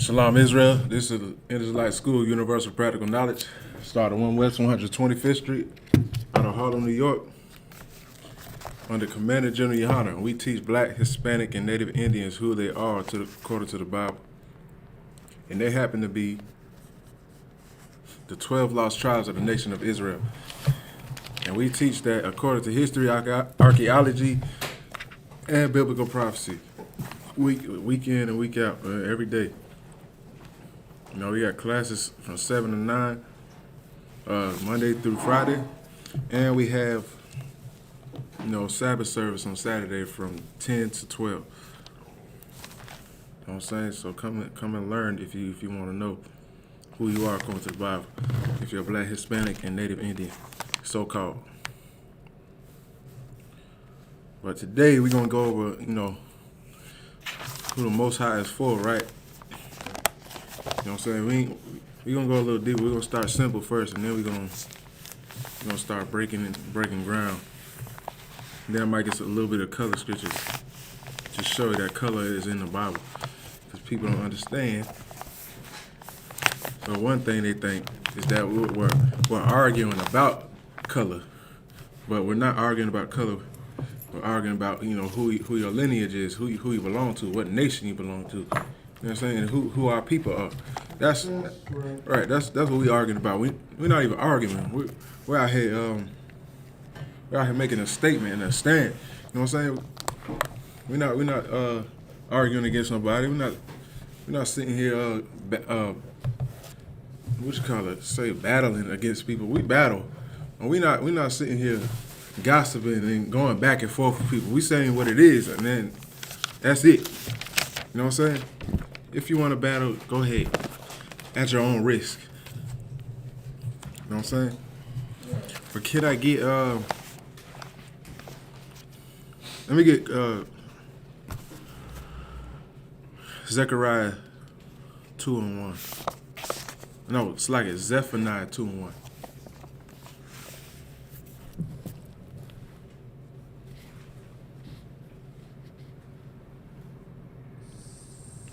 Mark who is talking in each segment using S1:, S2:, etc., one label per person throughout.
S1: Shalom, Israel. This is the Israelite School, Universal Practical Knowledge. Started 1 West 125th Street out of Harlem, New York. Under Commander General YAHANNA, we teach Black, Hispanic, and Native Indians who they are according to the Bible. And they happen to be the 12 lost tribes of the nation of Israel. And we teach that according to history, archaeology, and biblical prophecy, week in and week out, every day. You know, we got classes from 7 to 9, Monday through Friday, and we have, Sabbath service on Saturday from 10 to 12. You know what I'm saying? So come and learn if you want to know who you are according to the Bible. If you're Black, Hispanic, and Native Indian, so-called. But today we're gonna go over, who the Most High is for, right? You know what I'm saying? We're gonna go a little deeper. We're gonna start simple first, and then we're gonna start breaking ground. And then I might get a little bit of color scriptures to show you that color is in the Bible, because people don't understand. So one thing they think is that we're arguing about color, but we're not arguing about color. We're arguing about who your lineage is, who you belong to, what nation you belong to. You know what I'm saying? And who our people are. That's right. That's what we arguing about. We're not even arguing. We're out here making a statement and a stand. You know what I'm saying? We're not arguing against nobody. We're not sitting here battling against people. We battle. And we're not sitting here gossiping and going back and forth with people. We saying what it is, and then that's it. You know what I'm saying? If you want to battle, go ahead. At your own risk. You know what I'm saying? But can I get let me get Zechariah 2:1. No, it's like it's Zephaniah 2:1.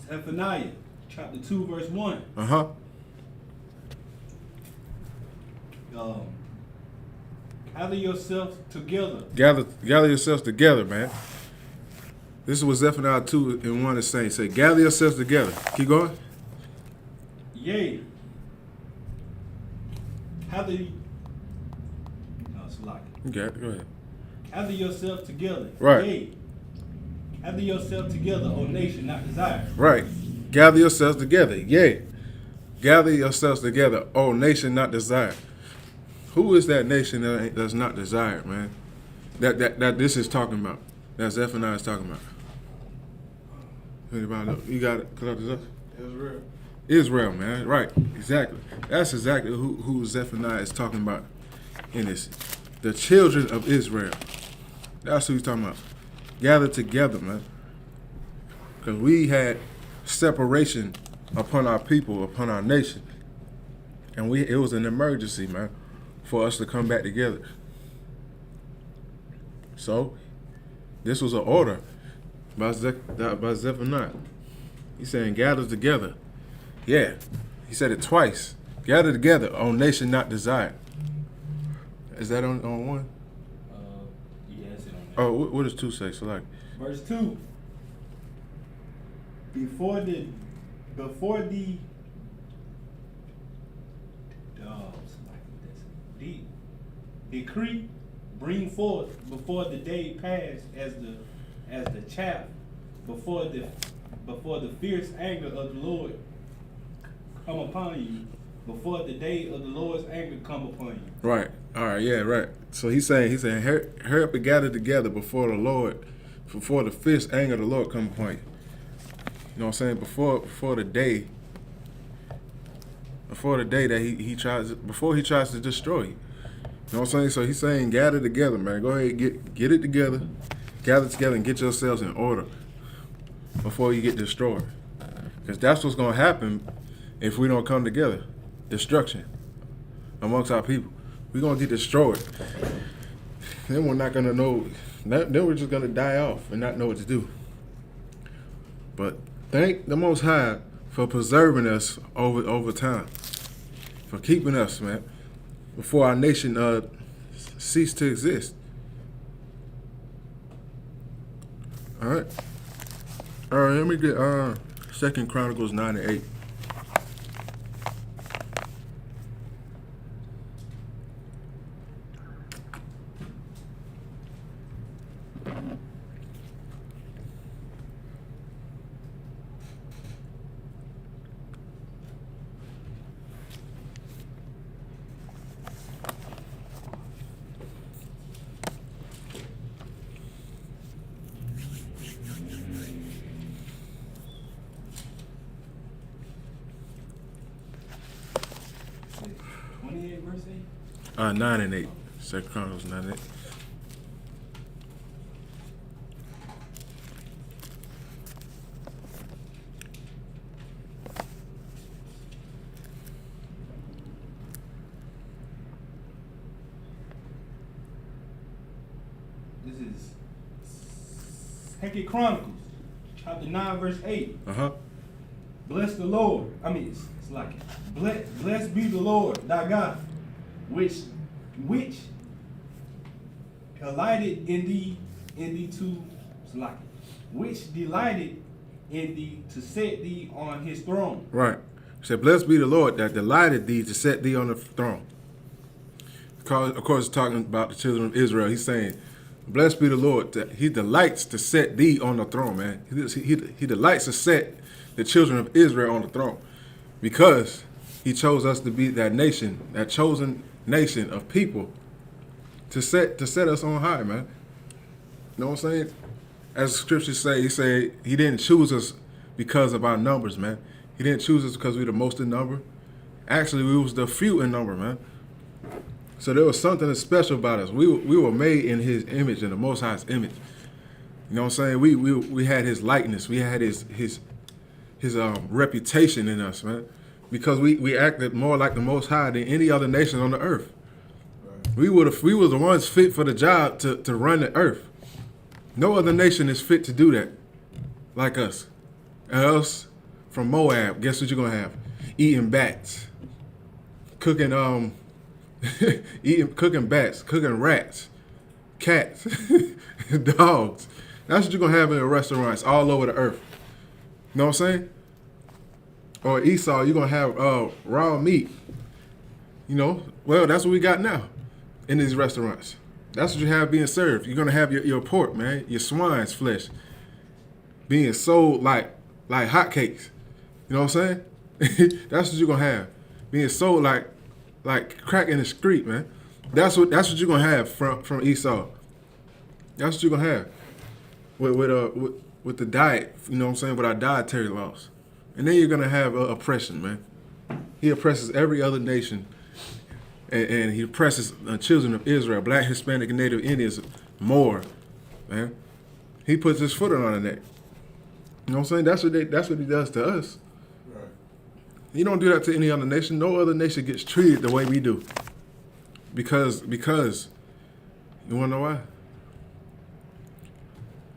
S2: Zephaniah, chapter 2, verse 1. Gather yourselves together.
S1: Gather yourselves together, man. This is what Zephaniah 2:1 is saying. Say, gather yourselves together. Keep going.
S2: Yea. Gather. No, it's like it.
S1: Okay, go ahead.
S2: Gather yourselves together.
S1: Right.
S2: Yea. Gather yourselves together, O nation not desired.
S1: Right. Gather yourselves together. Yea. Gather yourselves together, O nation not desired. Who is that nation that's not desired, man? That this is talking about. That Zephaniah is talking about. Anybody know? You got it?
S2: Israel.
S1: Israel, man. Right. Exactly. That's exactly who Zephaniah is talking about in this. The children of Israel. That's who he's talking about. Gather together, man. Because we had separation upon our people, upon our nation. And it was an emergency, man, for us to come back together. So, this was an order by Zephaniah. He's saying, gather together. Yeah, he said it twice. Gather together, O nation not desired. Is that on one?
S2: Yes, it on there.
S1: Oh, what does 2 say? So like,
S2: Verse 2. Before the decree bring forth before the day pass as the chaff before the fierce anger of the Lord come upon you, before the day of the Lord's anger come upon you.
S1: right. All right, yeah, right. So he's saying, hurry up and gather together before the fierce anger of the Lord come upon you. You know what I'm saying? Before the day that he tries to destroy you. You know what I'm saying? So he's saying, gather together, man. Go ahead, get it together, gather together, and get yourselves in order before you get destroyed. Because that's what's gonna happen if we don't come together. Destruction amongst our people. We're gonna get destroyed. Then we're not gonna know. Then we're just gonna die off and not know what to do. But thank the Most High for preserving us over time, for keeping us, man, before our nation ceased to exist. All right. All right, let me get 2 Chronicles 9 and 8.
S2: Verse 8?
S1: 9 and 8. 2 Chronicles 9 and 8.
S2: This is 2 Chronicles, chapter 9, verse 8. Bless the Lord. I mean, it's like it. Blessed be the Lord, thy God, which delighted in thee to like it, which delighted in thee to set thee on his throne.
S1: Right. He said, blessed be the Lord that delighted thee to set thee on the throne. Because, of course, talking about the children of Israel, he's saying, blessed be the Lord that he delights to set thee on the throne, man. He delights to set the children of Israel on the throne because he chose us to be that nation, that chosen nation of people to set us on high, man. You know what I'm saying? As the scriptures say, he didn't choose us because of our numbers, man. He didn't choose us because we were the most in number. Actually, we was the few in number, man. So there was something special about us. We were made in his image, in the Most High's image. You know what I'm saying? We had his likeness. We had his reputation in us, man. Because we acted more like the Most High than any other nation on the earth. Right. We were the ones fit for the job to run the earth. No other nation is fit to do that like us. And us from Moab, guess what you're gonna have? Eating bats, cooking cooking bats, cooking rats, cats, dogs. That's what you're gonna have in the restaurants all over the earth. You know what I'm saying? Or Esau, you're gonna have raw meat. You know, well, that's what we got now in these restaurants. That's what you have being served. You're gonna have your pork, man, your swine's flesh being sold like hotcakes. You know what I'm saying? That's what you're gonna have. Being sold like crack in the street, man. That's what you're gonna have from Esau. That's what you're gonna have with the diet. You know what I'm saying? With our dietary laws, and then you're gonna have oppression, man. He oppresses every other nation, and he oppresses the children of Israel, Black, Hispanic, and Native Indians more, man. He puts his foot on our neck. You know what I'm saying? That's what he does to us. Right. He don't do that to any other nation. No other nation gets treated the way we do. Because you wanna know why?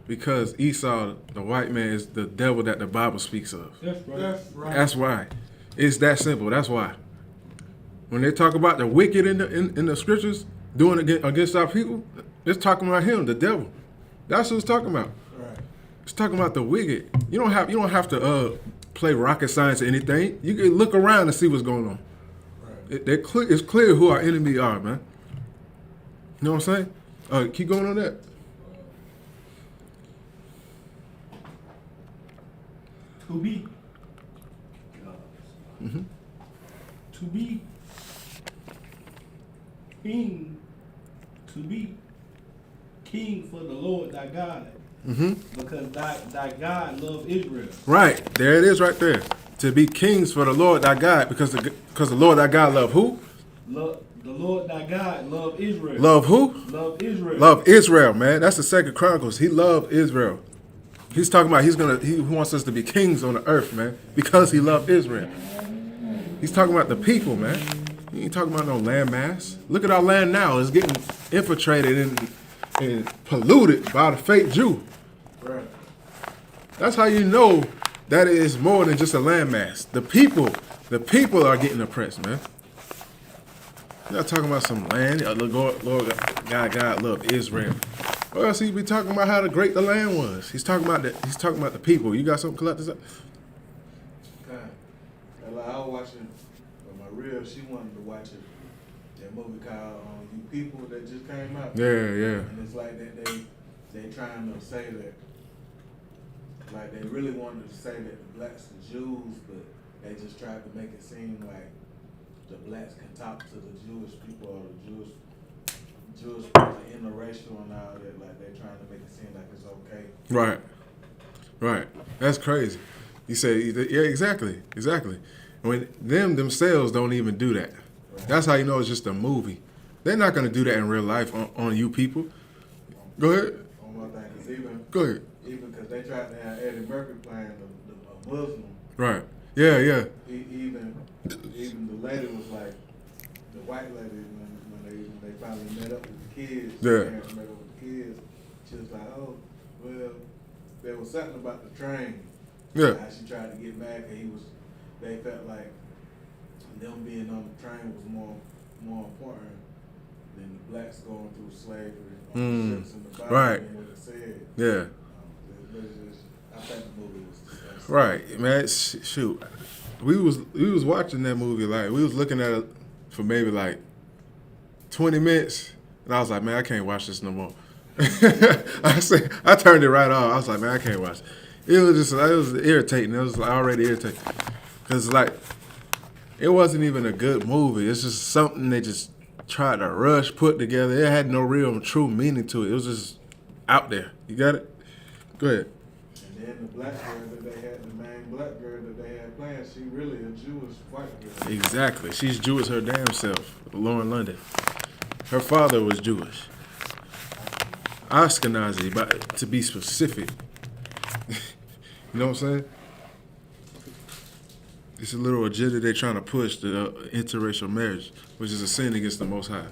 S1: Because Esau, the white man, is the devil that the Bible speaks of.
S2: That's right. That's right.
S1: That's why. It's that simple. That's why. When they talk about the wicked in the scriptures doing it against our people, it's talking about him, the devil. That's what it's talking about. Right. It's talking about the wicked. You don't have to play rocket science or anything. You can look around and see what's going on. Right. It's clear who our enemy are, man. You know what I'm saying? Keep going on that.
S2: To be king for the Lord thy God. Because thy God love Israel.
S1: Right. There it is right there. To be kings for the Lord thy God, because the Lord thy God love who?
S2: The Lord thy God love Israel.
S1: Love who?
S2: Love Israel.
S1: Love Israel, man. That's the 2 Chronicles. He loved Israel. He's talking about he wants us to be kings on the earth, man, because he loved Israel. He's talking about the people, man. He ain't talking about no land mass. Look at our land now. It's getting infiltrated and polluted by the fake Jew. Right. That's how you know that is more than just a landmass. The people are getting oppressed, man. You're not talking about some land. Lord God loved Israel. Or else he'd be talking about how great the land was. He's talking about the people. You got something collected up?
S3: Like I was watching my reel. She wanted to watch it. That movie called You People that just came out.
S1: Yeah.
S3: And it's like that they trying to say that, like they really wanted to say that the blacks are Jews, but they just tried to make it seem like the blacks can talk to the Jewish people or the Jewish people are interracial and all that. Like they trying to make it seem like it's okay.
S1: Right. That's crazy. You say, yeah, exactly. When themselves don't even do that.
S3: Right.
S1: That's how you know it's just a movie. They're not going to do that in real life on you people. Go ahead.
S3: One more thing, because
S1: Go ahead.
S3: even because they tried to have Eddie Murphy playing a Muslim.
S1: Right. Yeah.
S3: Even the lady was like, the white lady, when they finally met up with the kids,
S1: Yeah.
S3: parents met up with the kids, she was like, oh, well, there was something about the train.
S1: Yeah.
S3: How she tried to get mad because they felt like them being on the train was more important than the blacks going through slavery on the ships in the Bible
S1: Right.
S3: and what it said.
S1: Yeah.
S3: I think the movie was
S1: Right, man. Shoot, we was watching that movie, like we was looking at it for maybe like 20 minutes, and I was like, man, I can't watch this no more. I turned it right off. I was like, man, I can't watch it. It was irritating. It was already irritating because like it wasn't even a good movie. It's just something they just tried to rush put together. It had no real true meaning to it. It was just out there. You got it? Go ahead.
S3: And then the black girl that they had, the main black girl that they had playing, she really a Jewish white girl.
S1: Exactly. She's Jewish her damn self. Lauren London. Her father was Jewish. Ashkenazi, but to be specific. You know what I'm saying? It's a little agenda they're trying to push, the interracial marriage, which is a sin against the Most High.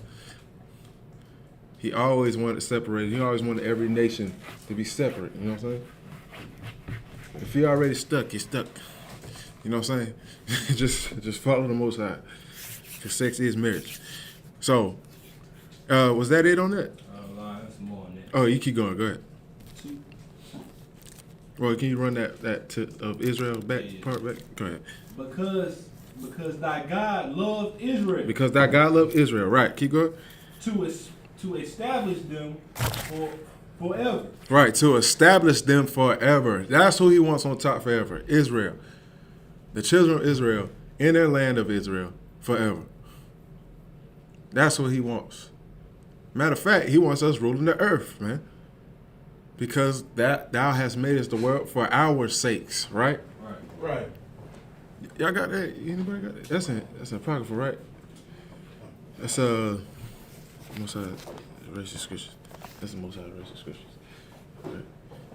S1: He always wanted to separate. He always wanted every nation to be separate. You know what I'm saying? If you're already stuck, you're stuck. You know what I'm saying? just follow the Most High. Because sex is marriage. So, was that it on that?
S2: That's more on that.
S1: Oh, you keep going. Go ahead. Well, can you run that of Israel back part back? Go ahead.
S2: Because thy God loved Israel.
S1: Because thy God loved Israel. Right. Keep going.
S2: To establish them forever.
S1: Right. To establish them forever. That's who he wants on top forever. Israel. The children of Israel in their land of Israel forever. That's what he wants. Matter of fact, he wants us ruling the earth, man. Because that thou hast made us the world for our sakes, right?
S3: Right.
S1: Y'all got that? Anybody got that? That's apocryphal, right? That's Most High racist scriptures. That's the Most High racist scriptures. Right.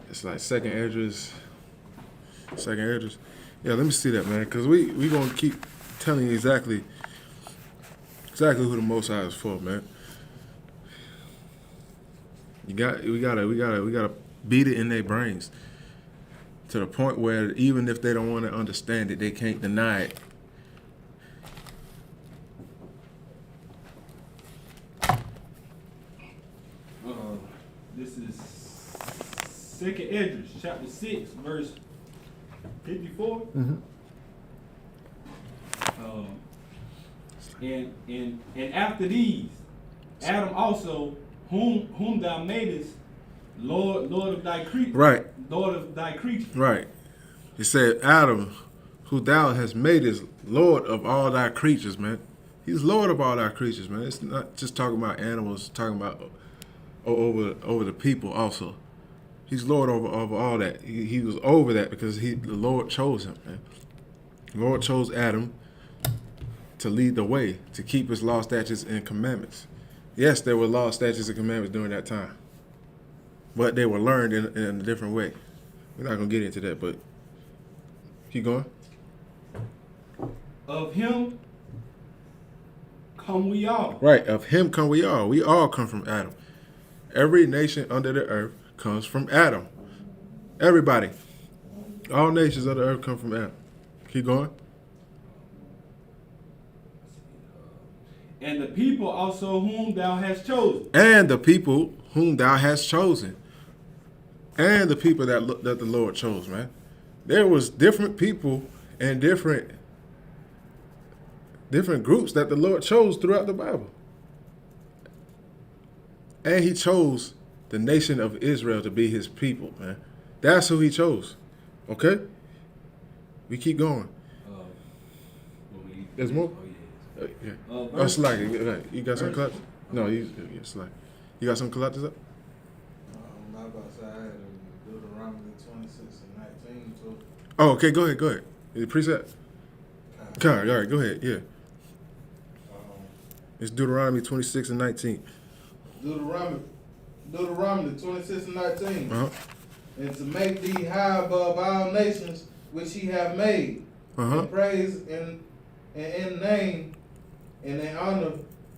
S1: It's like second Esdras. Yeah, let me see that, man, because we gonna keep telling you exactly who the Most High is for, man. We gotta beat it in their brains to the point where even if they don't want to understand it, they can't deny it.
S2: This is 2nd Esdras, chapter 6, verse 54.
S1: Mm-hmm.
S2: And after these, Adam also, whom thou madest, Lord of thy creature.
S1: Right.
S2: Lord of thy creature.
S1: Right. He said, Adam, who thou hast made is Lord of all thy creatures, man. He's Lord of all thy creatures, man. It's not just talking about animals, it's talking about over the people also. He's Lord over all that. He was over that because the Lord chose him, man. The Lord chose Adam to lead the way, to keep his law, statutes, and commandments. Yes, there were law, statutes, and commandments during that time. But they were learned in a different way. We're not going to get into that, but keep going.
S2: Of him come we all.
S1: Right, of him come we all. We all come from Adam. Every nation under the earth comes from Adam. Everybody. All nations of the earth come from Adam. Keep going.
S2: And the people also whom thou hast chosen.
S1: And the people whom thou hast chosen. And the people that the Lord chose, man. There was different people and different groups that the Lord chose throughout the Bible. And he chose the nation of Israel to be his people, man. That's who he chose. Okay? We keep going. There's more? Yeah. It's like, you got some cut? No, it's like, you got some collectors up?
S3: I'm about to say I had Deuteronomy 26 and 19 too.
S1: Oh, okay, go ahead. The preset? All right, go ahead, yeah. It's Deuteronomy 26 and 19.
S3: Deuteronomy 26 and 19.
S1: Uh-huh.
S3: And to make thee high above all nations which he hath made, in praise and in name and in honor,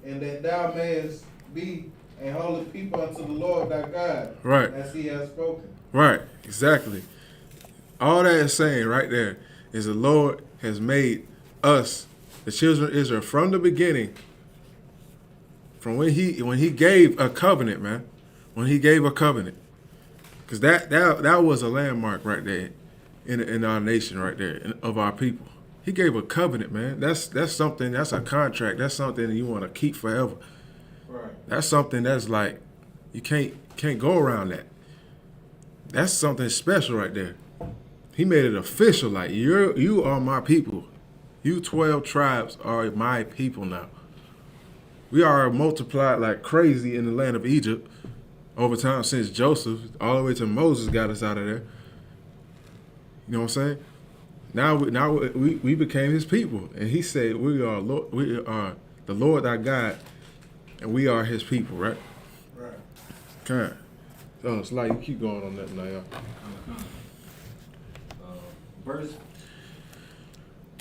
S3: and that thou mayest be a holy people unto the Lord thy God,
S1: Right.
S3: as he has spoken.
S1: Right, exactly. All that is saying right there is the Lord has made us, the children of Israel, from the beginning, from when he gave a covenant, man. When he gave a covenant. Because that was a landmark right there in our nation right there, of our people. He gave a covenant, man. That's something, that's a contract. That's something you want to keep forever.
S3: Right.
S1: That's something that's like, you can't go around that. That's something special right there. He made it official, like, you are my people. You 12 tribes are my people now. We are multiplied like crazy in the land of Egypt over time since Joseph, all the way to Moses got us out of there. You know what I'm saying? Now we became his people. And he said, we are the Lord thy God, and we are his people, right?
S3: Right.
S1: Okay. So it's like you keep going on that now, y'all.
S2: Verse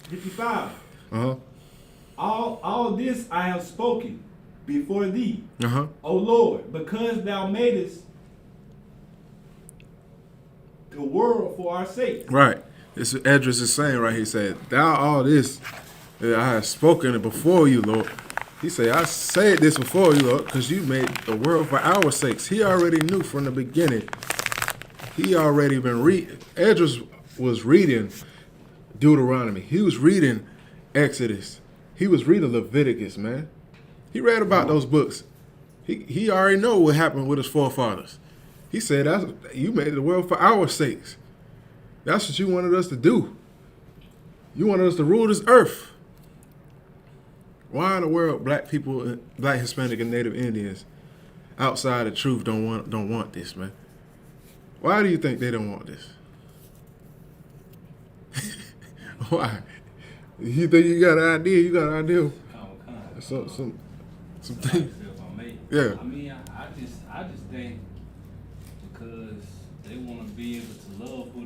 S2: 55.
S1: Uh-huh.
S2: All this I have spoken before thee,
S1: Uh-huh.
S2: O Lord, because thou madest the world for our sake.
S1: Right. This is Edris is saying right here. He said, thou all this that I have spoken before you, Lord. He said, I said this before you, Lord, because you made the world for our sakes. He already knew from the beginning. He already been reading. Edris was reading Deuteronomy. He was reading Exodus. He was reading Leviticus, man. He read about those books. He already know what happened with his forefathers. He said, you made the world for our sakes. That's what you wanted us to do. You wanted us to rule this earth. Why in the world black people, black, Hispanic, and Native Indians outside of truth don't want this, man? Why do you think they don't want this? Why? You think you got an idea? You got an idea? Some things. Yeah.
S2: I mean, I just think because they want to be able to love who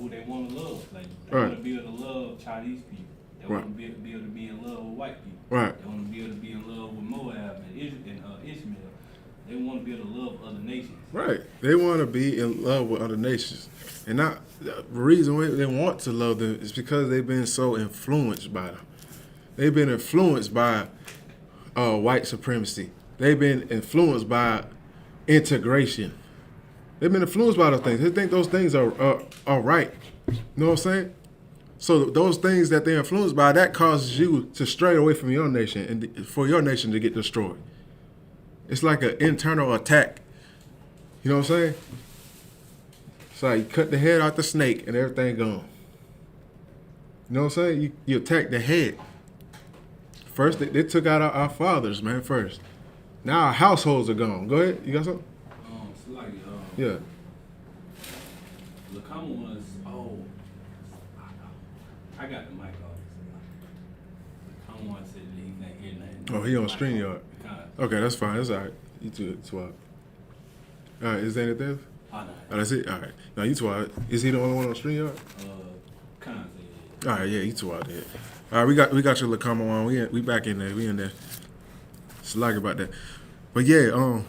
S2: they want to love. Like they
S1: Right.
S2: want to be able to love Chinese people. They
S1: Right.
S2: want to be able to be in love with white people.
S1: Right.
S2: They want to be able to be in love with Moab and Ishmael. They want to be able to love other nations.
S1: Right. They want to be in love with other nations. And not the reason why they want to love them is because they've been so influenced by them. They've been influenced by white supremacy. They've been influenced by integration. They've been influenced by those things. They think those things are right. You know what I'm saying? So those things that they're influenced by, that causes you to stray away from your nation and for your nation to get destroyed. It's like an internal attack. You know what I'm saying? It's like you cut the head out the snake and everything gone. You know what I'm saying? You attack the head. First, they took out our fathers, man, first. Now our households are gone. Go ahead. You got something?
S2: So like,
S1: Yeah.
S2: the common ones, I got the mic off. The common one said that he's not hearing nothing.
S1: Oh, he on StreamYard. Okay, that's fine. That's all right. You too, Twab. All right, is there anything else?
S2: Oh,
S1: Oh, that's it? All right. No, you Twab. Is he the only one on StreamYard?
S2: kind of.
S1: All right, yeah, you Twab there. All right, we got your little comment on. We back in there. We in there. Just like about that. But yeah,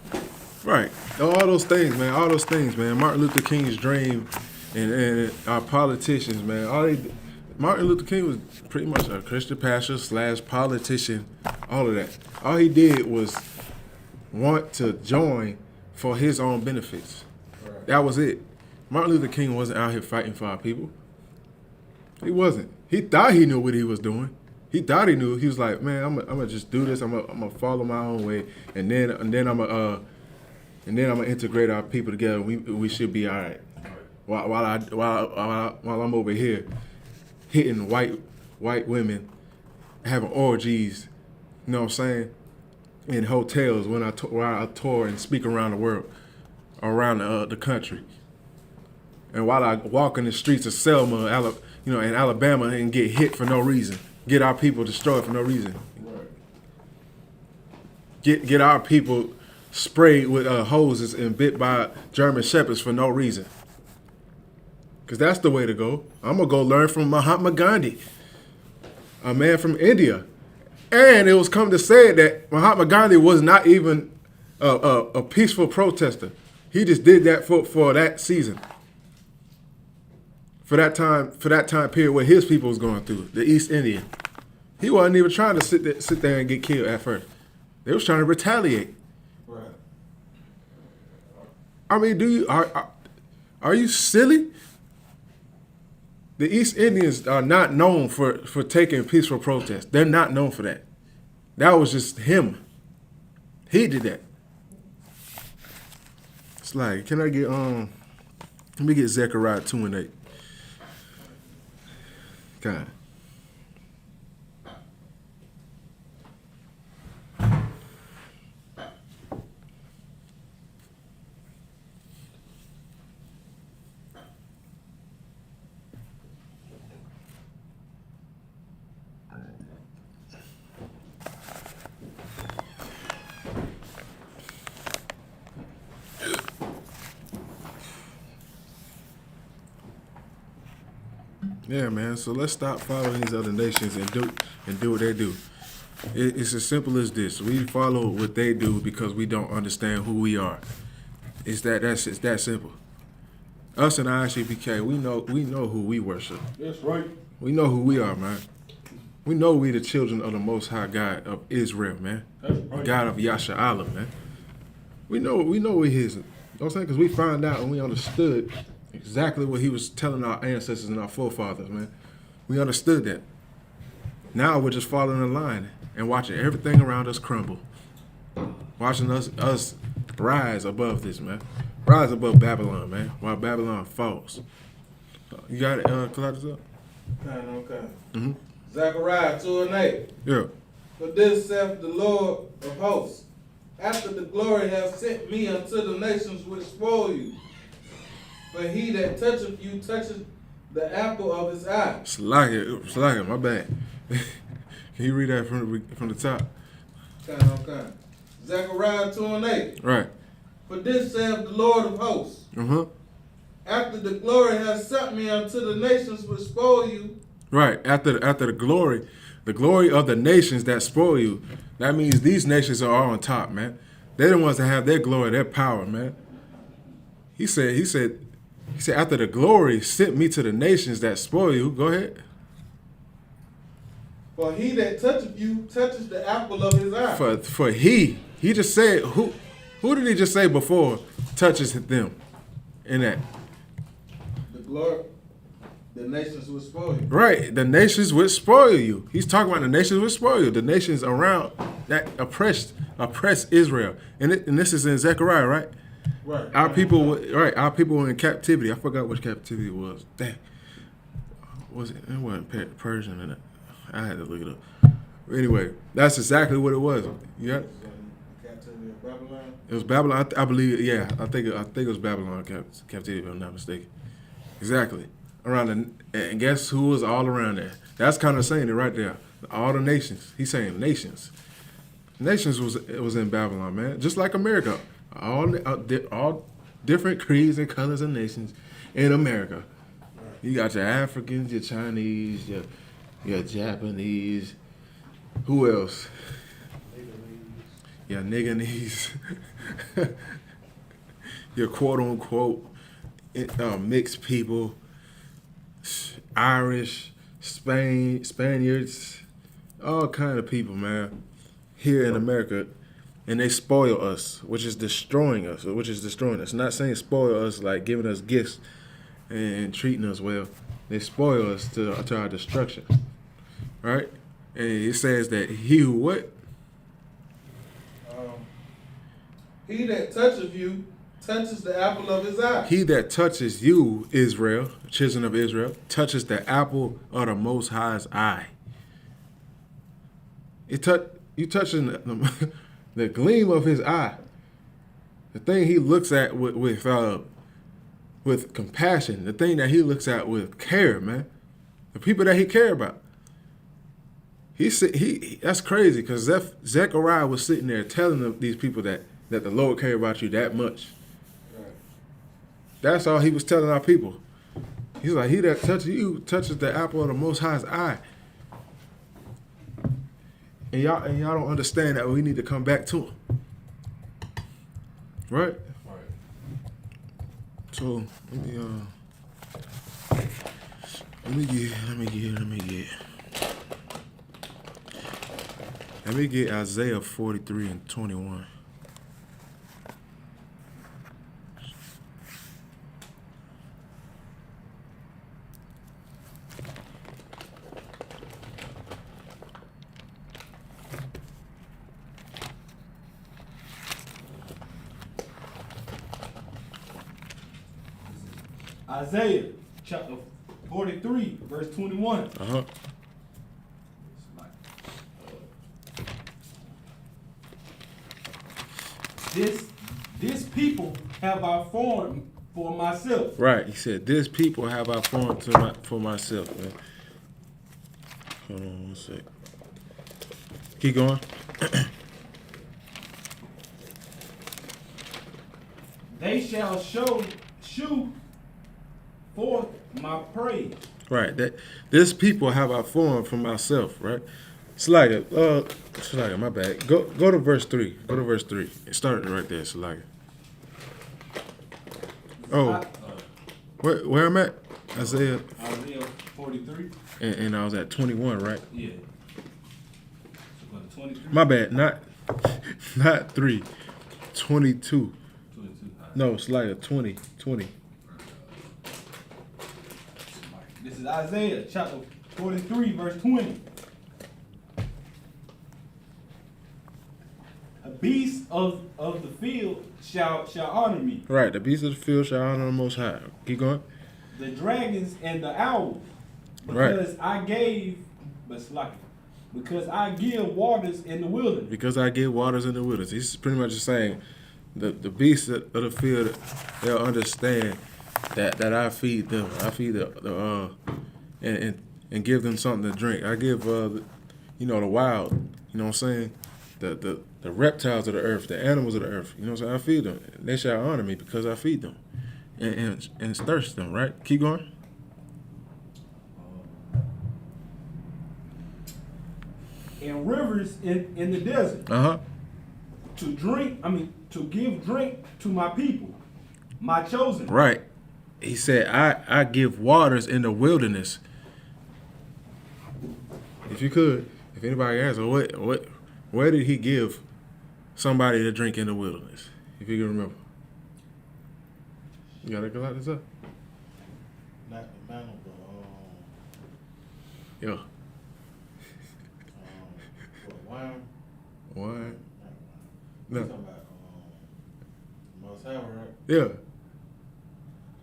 S1: right. All those things, man. Martin Luther King's dream And our politicians, man, Martin Luther King was pretty much a Christian pastor / politician, all of that. All he did was want to join for his own benefits.
S3: Right.
S1: That was it. Martin Luther King wasn't out here fighting for our people. He wasn't. He thought he knew what he was doing. He thought he knew. He was like, man, I'm gonna just do this. I'm gonna follow my own way, and then I'm gonna integrate our people together. We should be all right. While I'm over here hitting white women, having orgies, you know what I'm saying, in hotels while I tour and speak around the world, around the country, and while I walk in the streets of Selma, in Alabama, and get hit for no reason, get our people destroyed for no reason, get our people sprayed with hoses and bit by German shepherds for no reason. Because that's the way to go. I'm going to go learn from Mahatma Gandhi, a man from India. And it was come to say that Mahatma Gandhi was not even a peaceful protester. He just did that for that season. For that time period where his people was going through, the East Indian. He wasn't even trying to sit there and get killed at first. They was trying to retaliate.
S3: Right.
S1: I mean, are you silly? The East Indians are not known for taking peaceful protests. They're not known for that. That was just him. He did that. It's like, can I get let me get Zechariah 2:8. God. Yeah, man. So let's stop following these other nations and do what they do. It's as simple as this. We follow what they do because we don't understand who we are. It's that simple. Us and I.S.U.P.K, we know who we worship.
S2: That's right.
S1: We know who we are, man. We know we the children of the Most High God of Israel, man.
S2: That's right.
S1: God of YAHANNA, man. We know we his. You know what I'm saying? Because we found out and we understood exactly what he was telling our ancestors and our forefathers, man. We understood that. Now we're just following the line and watching everything around us crumble. Watching us rise above this, man. Rise above Babylon, man, while Babylon falls. You got it, collect this up?
S3: Okay.
S1: Mm-hmm.
S3: Zechariah 2:8.
S1: Yeah.
S3: For this saith the Lord of hosts, after the glory hath sent me unto the nations which spoil you. For he that toucheth you toucheth the apple of his eye.
S1: Slack, my bad. Can you read that from the top?
S3: Okay. Zechariah 2:8.
S1: Right.
S3: For this saith the Lord of hosts, after the glory hath sent me unto the nations which spoil you.
S1: Right. After the glory of the nations that spoil you. That means these nations are all on top, man. They're the ones that have their glory, their power, man. He said, after the glory sent me to the nations that spoil you. Go ahead.
S3: For he that toucheth you touches the apple of his eye.
S1: For he just said, who did he just say before touches them in that?
S3: The glory, the nations will spoil you.
S1: Right, the nations would spoil you. He's talking about the nations would spoil you. The nations around that oppress Israel. And this is in Zechariah, right?
S3: Right.
S1: Our people were in captivity. I forgot which captivity it was. Dang. Was it? It wasn't Persian in it. I had to look it up. Anyway, that's exactly what it was. You got it?
S3: Captivity of Babylon.
S1: It was Babylon. I believe. Yeah, I think it was Babylon captivity, if I'm not mistaken. Exactly. And guess who was all around there? That's kind of saying it right there. All the nations. He's saying nations. Nations was in Babylon, man. Just like America. All different creeds and colors and nations in America. You got your Africans, your Chinese, your Japanese. Who else? Your nigganese. Your quote unquote mixed people, Irish, Spaniards, all kind of people, man, here in America, and they spoil us, which is destroying us. Not saying spoil us like giving us gifts and treating us well. They spoil us to our destruction, right? And it says that he who what?
S3: He that toucheth you touches the apple of his eye.
S1: He that touches you, Israel, children of Israel, touches the apple of the Most High's eye. You touching the gleam of his eye, the thing he looks at with compassion, the thing that he looks at with care, man, the people that he care about. That's crazy because Zechariah was sitting there telling these people that the Lord care about you that much.
S3: Right.
S1: That's all he was telling our people. He's like, he that touches you touches the apple of the Most High's eye. And y'all don't understand that we need to come back to him. Right?
S3: Right.
S1: So let me get Isaiah 43 and 21.
S2: Isaiah chapter 43, verse 21.
S1: Uh-huh.
S2: This people have I formed for myself.
S1: Right. He said, this people have I formed for myself, man. Hold on one sec. Keep going.
S2: They shall shew forth my praise.
S1: Right. This people have I formed for myself, right? Slaga, my bad. Go to verse 3. Go to verse 3. It started right there, Slaga. Oh, where I'm at? Isaiah
S2: 43.
S1: And I was at 21, right?
S2: Yeah. So go to 23.
S1: My bad, not 3, 22.
S2: 22.
S1: No, Slaga, 20.
S2: This is Isaiah chapter 43, verse 20. A beast of the field shall honor me.
S1: Right, the beasts of the field shall honor the Most High. Keep going.
S2: The dragons and the owls, because I give waters in the wilderness.
S1: Because I give waters in the wilderness. He's pretty much just saying the beasts of the field, they'll understand that I feed them. I feed and give them something to drink. I give the wild, you know what I'm saying? The reptiles of the earth, the animals of the earth, you know what I'm saying? I feed them. They shall honor me because I feed them and thirst them, right? Keep going.
S2: And rivers in the desert.
S1: Uh-huh.
S2: To give drink to my people, my chosen.
S1: Right. He said, I give waters in the wilderness. If anybody asks, where did he give somebody to drink in the wilderness? If you can remember. You gotta go out this up.
S3: Not the mantle, but
S1: Yeah.
S3: wine.
S1: Wine.
S3: We're
S1: No.
S3: talking about Most High, right?
S1: Yeah.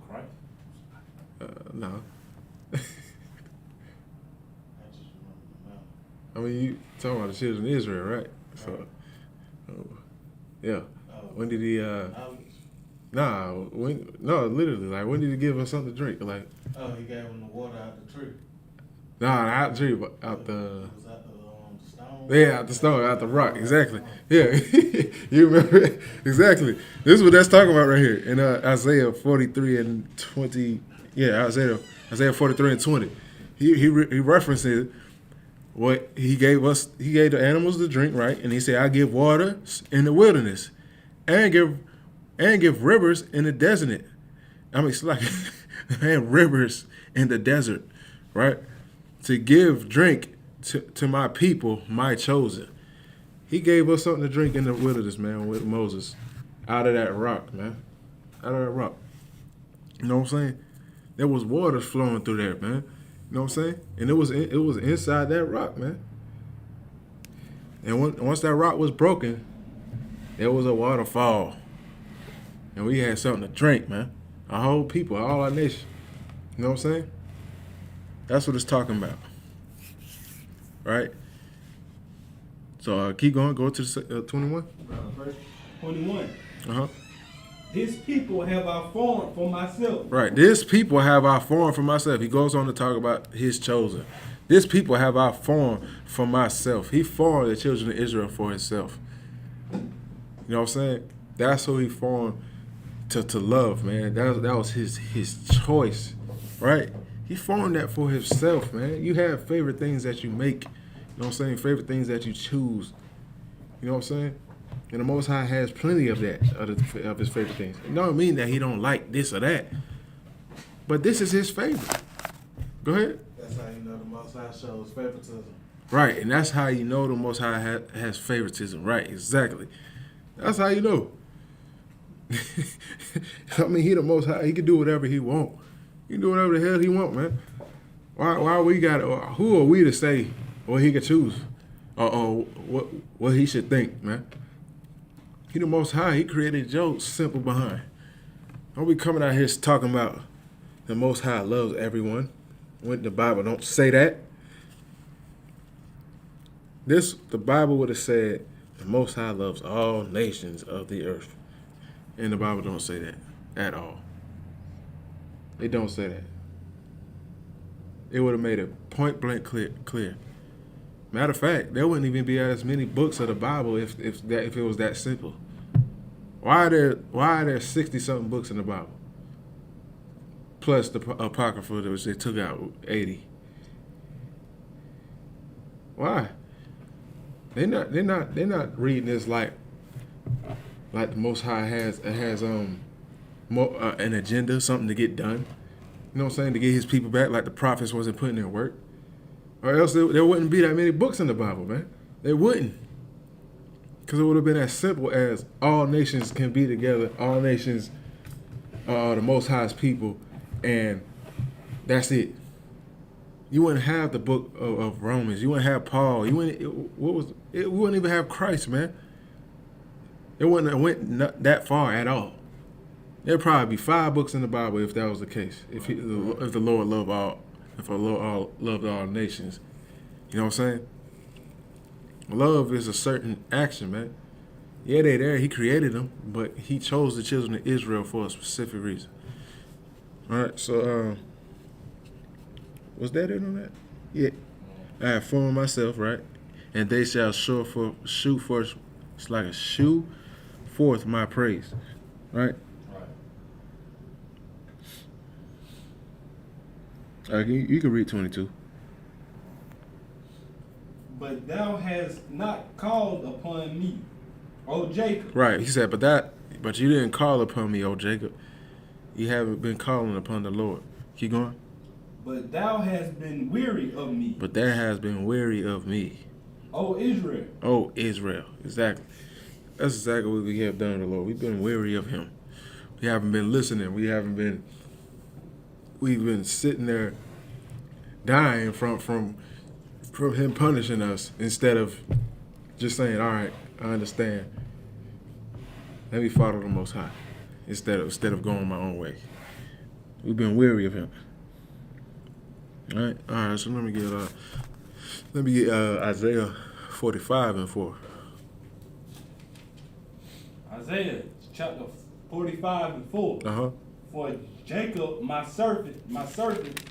S2: Christ.
S1: No.
S3: I just remember the mantle.
S1: I mean, you talking about the children of Israel, right? So, yeah. When did he? Literally, like when did he give us something to drink? Like,
S3: He gave him the water out the tree.
S1: not out the tree, but out the.
S3: It was out the stone.
S1: Yeah, out the stone, out the rock, exactly. Yeah, you remember it? Exactly. This is what that's talking about right here in Isaiah 43 and 20. Yeah, Isaiah 43 and 20. He references what he gave us. He gave the animals to drink, right? And he said, "I give water in the wilderness, and give rivers in the desert, I mean, it's like and rivers in the desert, right? To give drink to my people, my chosen. He gave us something to drink in the wilderness, man, with Moses, out of that rock, man, out of that rock. You know what I'm saying? There was waters flowing through there, man. You know what I'm saying? And it was inside that rock, man. And once that rock was broken, there was a waterfall, and we had something to drink, man. Our whole people, all our nation. You know what I'm saying? That's what it's talking about, right? So keep going. Go to 21.
S2: Verse 21.
S1: Uh-huh.
S2: This people have I formed for myself.
S1: Right. This people have I formed for myself. He goes on to talk about his chosen. This people have I formed for myself. He formed the children of Israel for himself. You know what I'm saying? That's who he formed to love, man. That was his choice, right? He formed that for himself, man. You have favorite things that you make. You know what I'm saying? Favorite things that you choose. You know what I'm saying? And the Most High has plenty of that, of his favorite things. It don't mean that he don't like this or that. But this is his favorite. Go ahead.
S3: That's how you know the Most High shows favoritism.
S1: Right, and that's how you know the Most High has favoritism. Right, exactly. That's how you know. I mean, he the Most High. He can do whatever he want. He can do whatever the hell he want, man. Why we got? Who are we to say what he can choose, or what he should think, man? He the Most High. He created Job simple behind. Don't be coming out here talking about the Most High loves everyone when the Bible don't say that. The Bible would have said the Most High loves all nations of the earth. And the Bible don't say that at all. It don't say that. It would have made it point blank clear. Matter of fact, there wouldn't even be as many books of the Bible if it was that simple. Why are there 60-something books in the Bible? Plus the Apocrypha, which they took out 80. Why? They're not reading this like the Most High has an agenda, something to get done. You know what I'm saying? To get his people back, like the prophets wasn't putting in work. Or else there wouldn't be that many books in the Bible, man. They wouldn't. Because it would have been as simple as all nations can be together, all nations are the Most High's people, and that's it. You wouldn't have the book of Romans. You wouldn't have Paul. We wouldn't even have Christ, man. It wouldn't have went that far at all. There'd probably be 5 books in the Bible if that was the case. If the Lord loved all, if the Lord loved all nations, you know what I'm saying? Love is a certain action, man. Yeah, they there. He created them, but he chose the children of Israel for a specific reason. All right, so was that it on that? Yeah. I have formed myself, right? And they shall shoot forth. It's like a shoe forth my praise, right? You can read 22.
S2: But thou hast not called upon me, O Jacob.
S1: Right. He said, but you didn't call upon me, O Jacob. You haven't been calling upon the Lord. Keep going.
S2: But thou hast been weary of me.
S1: But that has been weary of me.
S2: O Israel.
S1: Oh, Israel. Exactly. That's exactly what we have done to the Lord. We've been weary of him. We haven't been listening. We've been sitting there dying from him punishing us instead of just saying, all right, I understand. Let me follow the Most High instead of going my own way. We've been weary of him. All right. So let me get Isaiah 45:4.
S2: Isaiah chapter 45:4.
S1: Uh-huh.
S2: For Jacob, my servant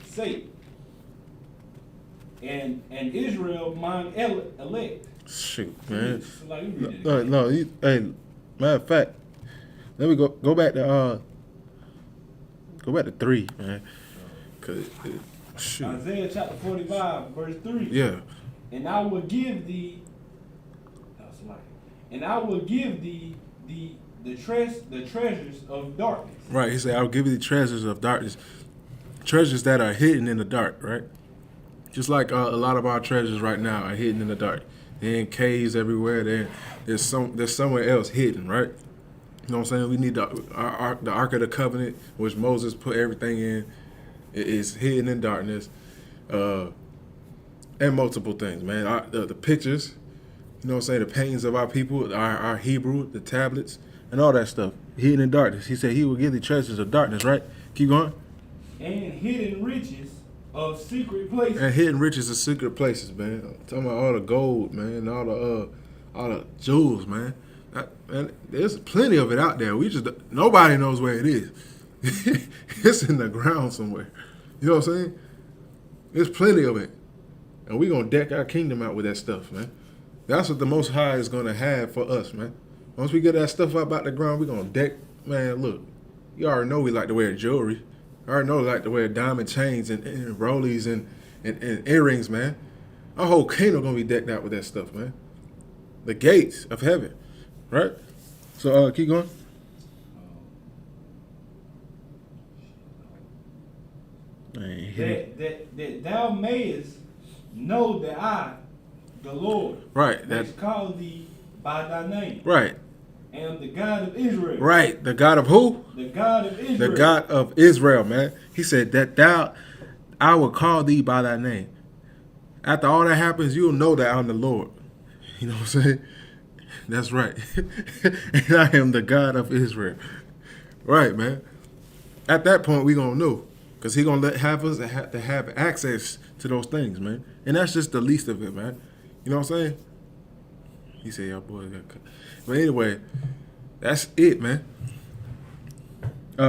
S2: sake, and Israel, mine elect.
S1: Shoot, man.
S2: Like, you read it again.
S1: No. Hey, matter of fact, let me go back to 3, man. Shoot.
S2: Isaiah chapter 45, verse 3.
S1: Yeah.
S2: And I will give thee, the the treasures of darkness.
S1: Right. He said, I'll give you the treasures of darkness. Treasures that are hidden in the dark, right? Just like a lot of our treasures right now are hidden in the dark. They're in caves everywhere. There's somewhere else hidden, right? You know what I'm saying? We need the Ark of the Covenant, which Moses put everything in. It is hidden in darkness. And multiple things, man. The pictures, you know what I'm saying? The paintings of our people, our Hebrew, the tablets, and all that stuff. Hidden in darkness. He said he will give the treasures of darkness, right? Keep going.
S2: And hidden riches of secret places.
S1: And hidden riches of secret places, man. I'm talking about all the gold, man, all the jewels, man. Man, there's plenty of it out there. Nobody knows where it is. It's in the ground somewhere. You know what I'm saying? There's plenty of it. And we're going to deck our kingdom out with that stuff, man. That's what the Most High is going to have for us, man. Once we get that stuff up out the ground, we're going to deck. Man, look, you already know we like to wear jewelry. I already know we like to wear diamond chains and rollies and earrings, man. Our whole kingdom going to be decked out with that stuff, man. The gates of heaven, right? So keep going.
S2: That thou mayest know that I, the Lord,
S1: right,
S2: which called thee by thy name,
S1: right,
S2: am the God of Israel.
S1: Right, the God of who?
S2: The God of Israel.
S1: The God of Israel, man. He said that I will call thee by thy name. After all that happens, you'll know that I'm the Lord. You know what I'm saying? That's right. And I am the God of Israel. Right, man. At that point, we going to know. Because he going to have us to have access to those things, man. And that's just the least of it, man. You know what I'm saying? He said, y'all boys got cut. But anyway, that's it, man.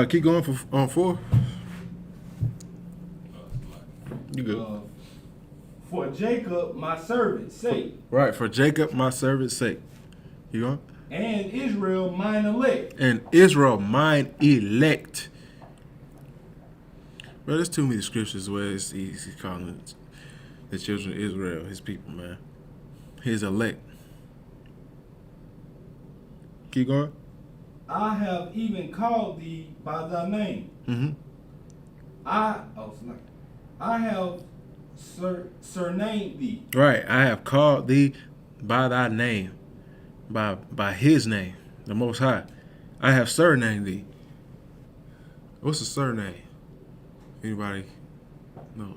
S1: Keep going on 4. You good.
S2: For Jacob, my servant's sake.
S1: Right, for Jacob, my servant's sake. You going?
S2: And Israel, mine elect.
S1: And Israel, mine elect. Bro, there's too many scriptures where he's calling the children of Israel his people, man. His elect. Keep going.
S2: I have even called thee by thy name.
S1: Mm-hmm.
S2: I have surnamed thee.
S1: Right, I have called thee by thy name, by his name, the Most High. I have surnamed thee. What's a surname? Anybody knows?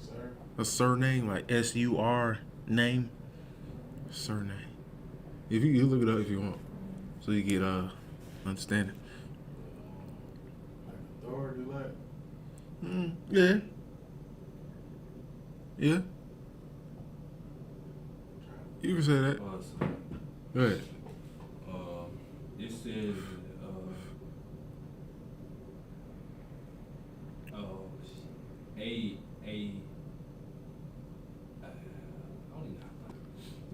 S3: Sir?
S1: A surname, like S-U-R name? Surname. If you look it up if you want, so you get understanding.
S3: Like authority, like?
S1: Yeah. Yeah. You can say that. Go ahead.
S2: It says,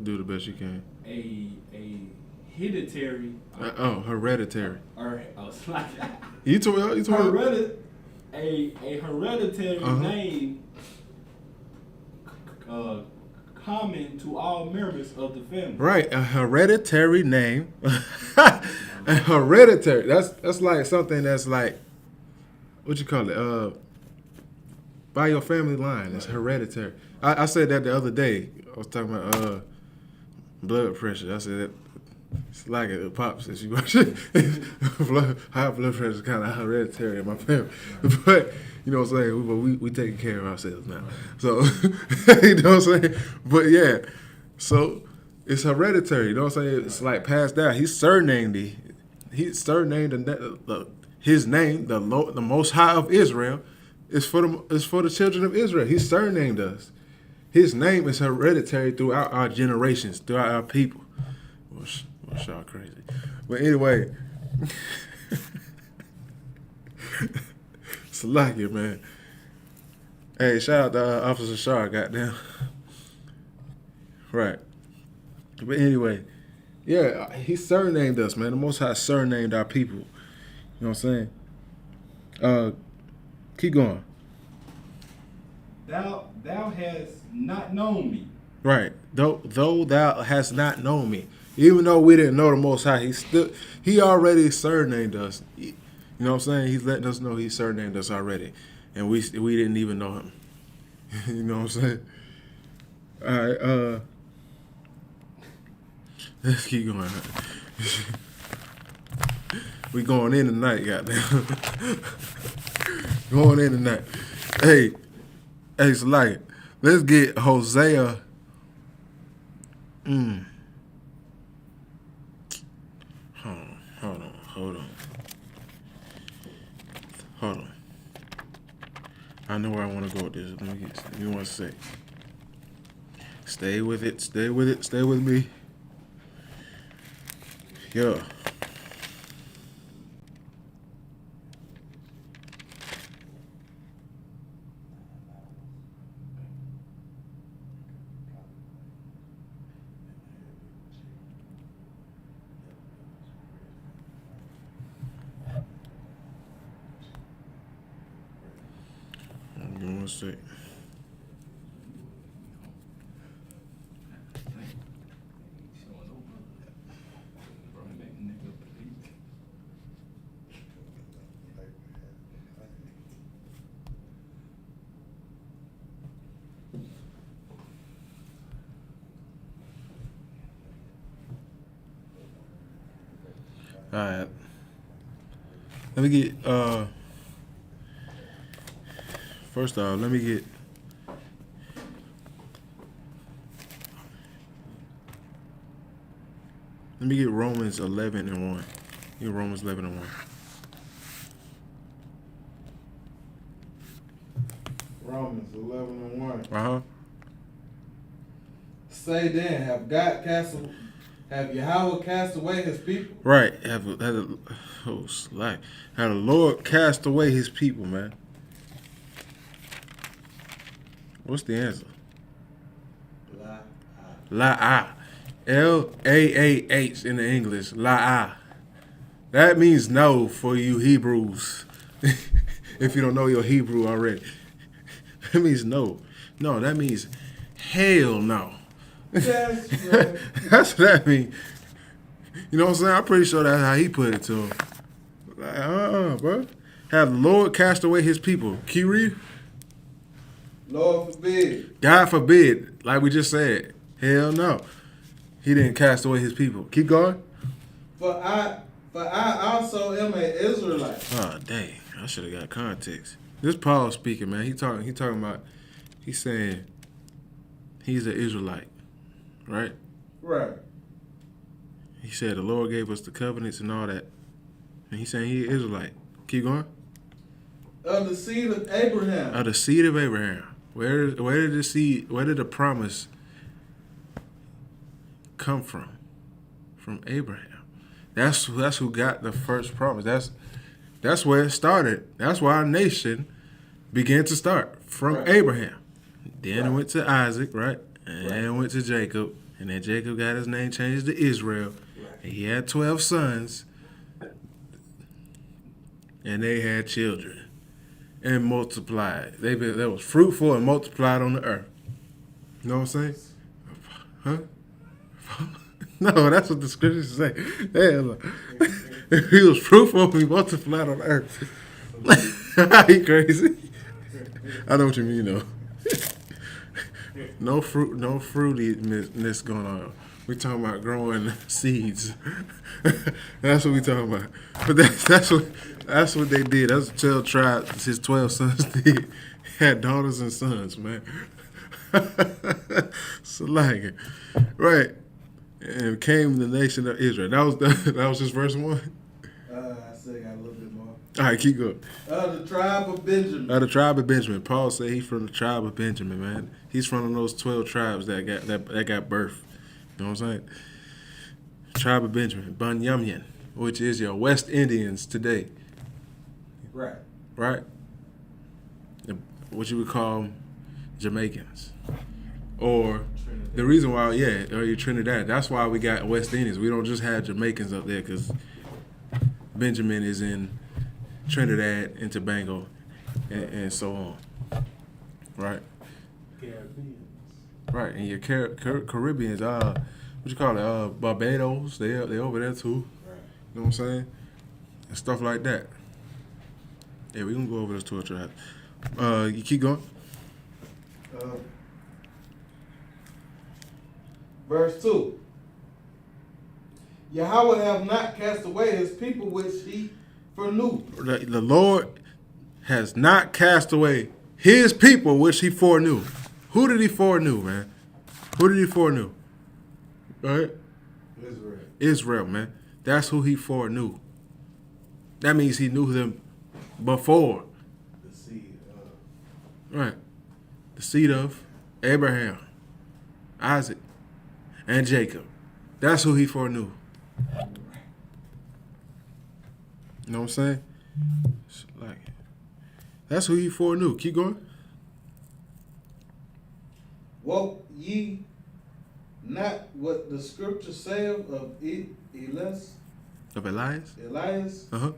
S1: Do the best you can.
S2: a hereditary.
S1: Hereditary.
S2: It's like
S1: You told me.
S2: a hereditary name common to all members of the family.
S1: Right, a hereditary name. A hereditary. That's like something that's like, what you call it? By your family line. It's hereditary. I said that the other day. I was talking about blood pressure. I said that it's like it pops as you watch it. High blood pressure is kind of hereditary in my family. But you know what I'm saying? We taking care of ourselves now. So you know what I'm saying? But yeah, so it's hereditary. You know what I'm saying? It's like passed down. He surnamed his name, the Most High of Israel, is for the children of Israel. He surnamed us. His name is hereditary throughout our generations, throughout our people. What's y'all crazy? But anyway, Salakia, man. Hey, shout out to Officer Shar, goddamn. Right. But anyway, yeah, he surnamed us, man. The Most High surnamed our people. You know what I'm saying? Keep going.
S2: Thou hast not known me.
S1: Right. Though thou hast not known me. Even though we didn't know the Most High, he already surnamed us. You know what I'm saying? He's letting us know he surnamed us already, and we didn't even know him. You know what I'm saying? All right, let's keep going. We going in tonight, goddamn. Going in tonight. Hey, it's like, let's get Hosea. Hold on. I know where I want to go with this. Give me 1 sec. Stay with it. Stay with me. Yeah. Give me 1 sec. All right. Let me get first off, let me get Romans 11:1. Get Romans 11:1.
S3: Romans 11:1.
S1: Uh-huh.
S3: Say then, have Yahweh cast away his people?
S1: Right. Had the Lord cast away his people, man. What's the answer? La'ah. Laah in the English. La'ah. That means no for you Hebrews. If you don't know your Hebrew already. That means no. No, that means hell no.
S3: That's right.
S1: That's what that means. You know what I'm saying? I'm pretty sure that's how he put it to him. Like, bro. Have the Lord cast away his people. Can you read?
S3: Lord forbid.
S1: God forbid. Like we just said. Hell no. He didn't cast away his people. Keep going.
S3: For I also am an Israelite.
S1: Oh, dang. I should have got context. This Paul speaking, man. He's saying he's an Israelite. Right?
S3: Right.
S1: He said the Lord gave us the covenants and all that. And he's saying he's an Israelite. Keep going.
S3: Of the seed of Abraham.
S1: Of the seed of Abraham. Where did the promise come from? From Abraham. That's who got the first promise. That's where it started. That's why our nation began to start. From
S3: Right.
S1: Abraham. Then it
S3: Right.
S1: went to Isaac, right? And
S3: Right.
S1: then it went to Jacob. And then Jacob got his name changed to Israel.
S3: Right.
S1: And he had 12 sons. And they had children. And multiplied. They was fruitful and multiplied on the earth. You know what I'm saying? Huh? No, that's what the scriptures say. Yeah, he was fruitful and he multiplied on the earth. He crazy. I know what you mean, though. No fruitiness going on. We talking about growing seeds. That's what we talking about. But that's what they did. That's what 12 tribes, his 12 sons did. He had daughters and sons, man. So like, right, and became the nation of Israel. That was just verse 1.
S3: I still got a little bit more.
S1: All right, keep going.
S3: Of the tribe of Benjamin.
S1: The tribe of Benjamin. Paul said he's from the tribe of Benjamin, man. He's from those 12 tribes that got birth. You know what I'm saying? Tribe of Benjamin, Bunyamin, which is your West Indians today,
S3: Right.
S1: right? What you would call Jamaicans, or
S3: Trinidad.
S1: the reason why, or your Trinidad. That's why we got West Indians. We don't just have Jamaicans up there because Benjamin is in Trinidad and Tobago, and so on, right?
S2: Caribbeans.
S1: Right, and your Caribbeans what you call it, Barbados. They over there too.
S3: Right.
S1: You know what I'm saying? And stuff like that. Yeah, we gonna go over this to a tribe. You keep going.
S3: Verse 2. Yahweh have not cast away his people which he foreknew.
S1: The Lord has not cast away his people which he foreknew. Who did he foreknew, man? Who did he foreknew? Right?
S3: Israel.
S1: Israel, man. That's who he foreknew. That means he knew them before.
S3: The seed of.
S1: Right. The seed of Abraham, Isaac, and Jacob. That's who he foreknew. You know what I'm saying? It's like, that's who he foreknew. Keep going.
S3: Woke ye not what the scripture saith of Elias,
S1: Of Elias? Uh-huh.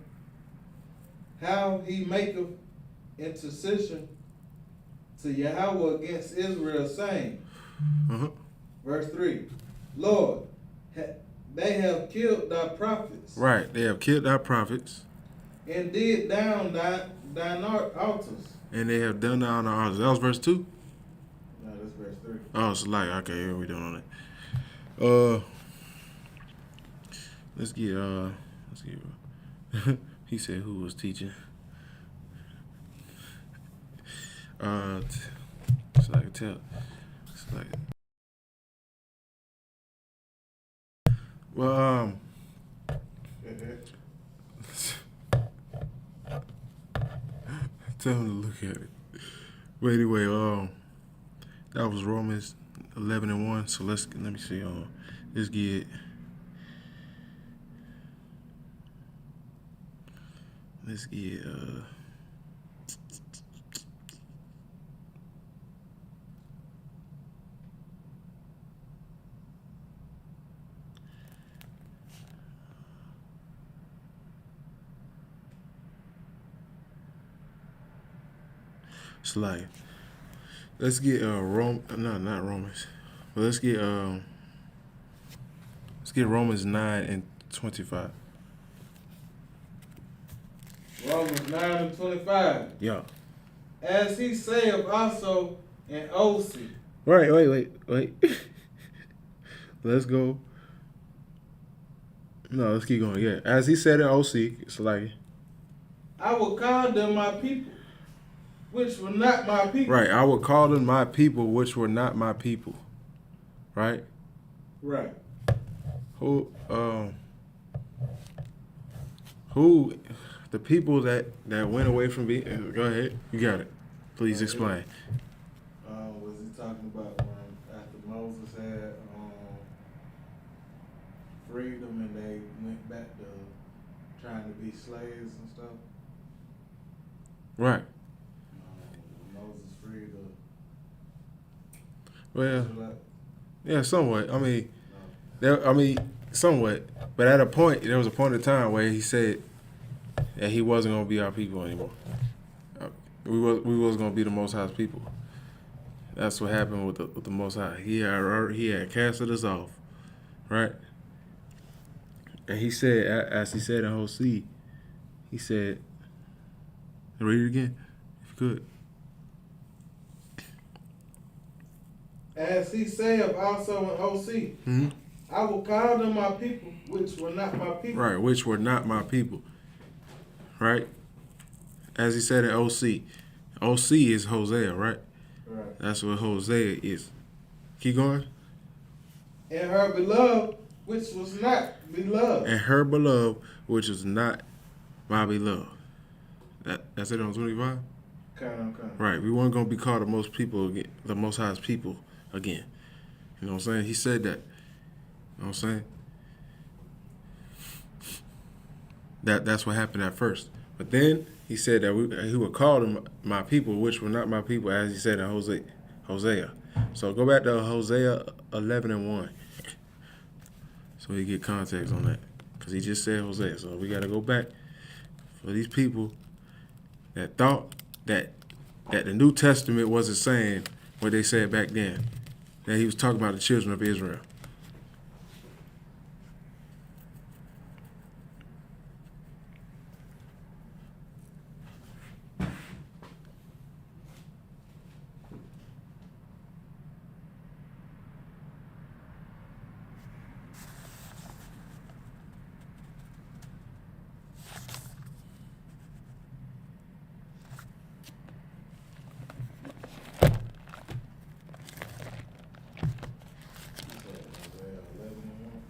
S3: how he maketh intercession to Yahweh against Israel, saying,
S1: Uh-huh.
S3: verse 3, Lord, they have killed thy prophets,
S1: Right. They have killed our prophets,
S3: and did down thine altars.
S1: and they have done down our altars. That was verse 2?
S3: No, that's verse 3.
S1: Oh, it's like, okay, here we doing on it. Let's get he said who was teaching. It's like tell. It's like, well, tell him to look at it. But anyway, that was Romans 11:1. So let me see. Let's get. Let's get. It's like, let's get not Romans, but let's get Romans 9:25.
S3: Romans 9:25.
S1: Yeah.
S3: As he saith also in OC.
S1: Right. Wait. Let's go. No, let's keep going. Yeah. As he said in OC, it's like,
S3: I will call them my people, which were not my people.
S1: right. I would call them my people, which were not my people. Right.
S3: Right.
S1: Who the people that went away from me? Go ahead. You got it. Please explain.
S3: Was he talking about when after Moses had freedom and they went back to trying to be slaves and stuff?
S1: Right.
S3: Moses freed the
S1: Well,
S3: Israelite?
S1: yeah, somewhat.
S3: No.
S1: Somewhat. But at a point, there was a point in time where he said that he wasn't gonna be our people anymore. We was gonna be the Most High's people. That's what happened with the Most High. He had casted us off, right? And he said, as he said in Hosea, he said, read it again, if you could.
S3: As he saith also in OC,
S1: Mm-hmm.
S3: I will call them my people, which were not my people.
S1: Right, which were not my people. Right? As he said in OC. OC is Hosea, right?
S3: Right.
S1: That's what Hosea is. Keep going.
S3: And her beloved, which was not beloved.
S1: And her beloved, which is not my beloved. That's it on 25?
S3: Kind.
S1: Right. We weren't going to be called the most people again, the Most High's people again. You know what I'm saying? He said that. You know what I'm saying? That's what happened at first. But then he said that he would call them my people, which were not my people, as he said in Hosea. So go back to Hosea 11:1. So we get context on that. Because he just said Hosea. So we got to go back for these people that thought that the New Testament wasn't saying what they said back then. That he was talking about the children of Israel.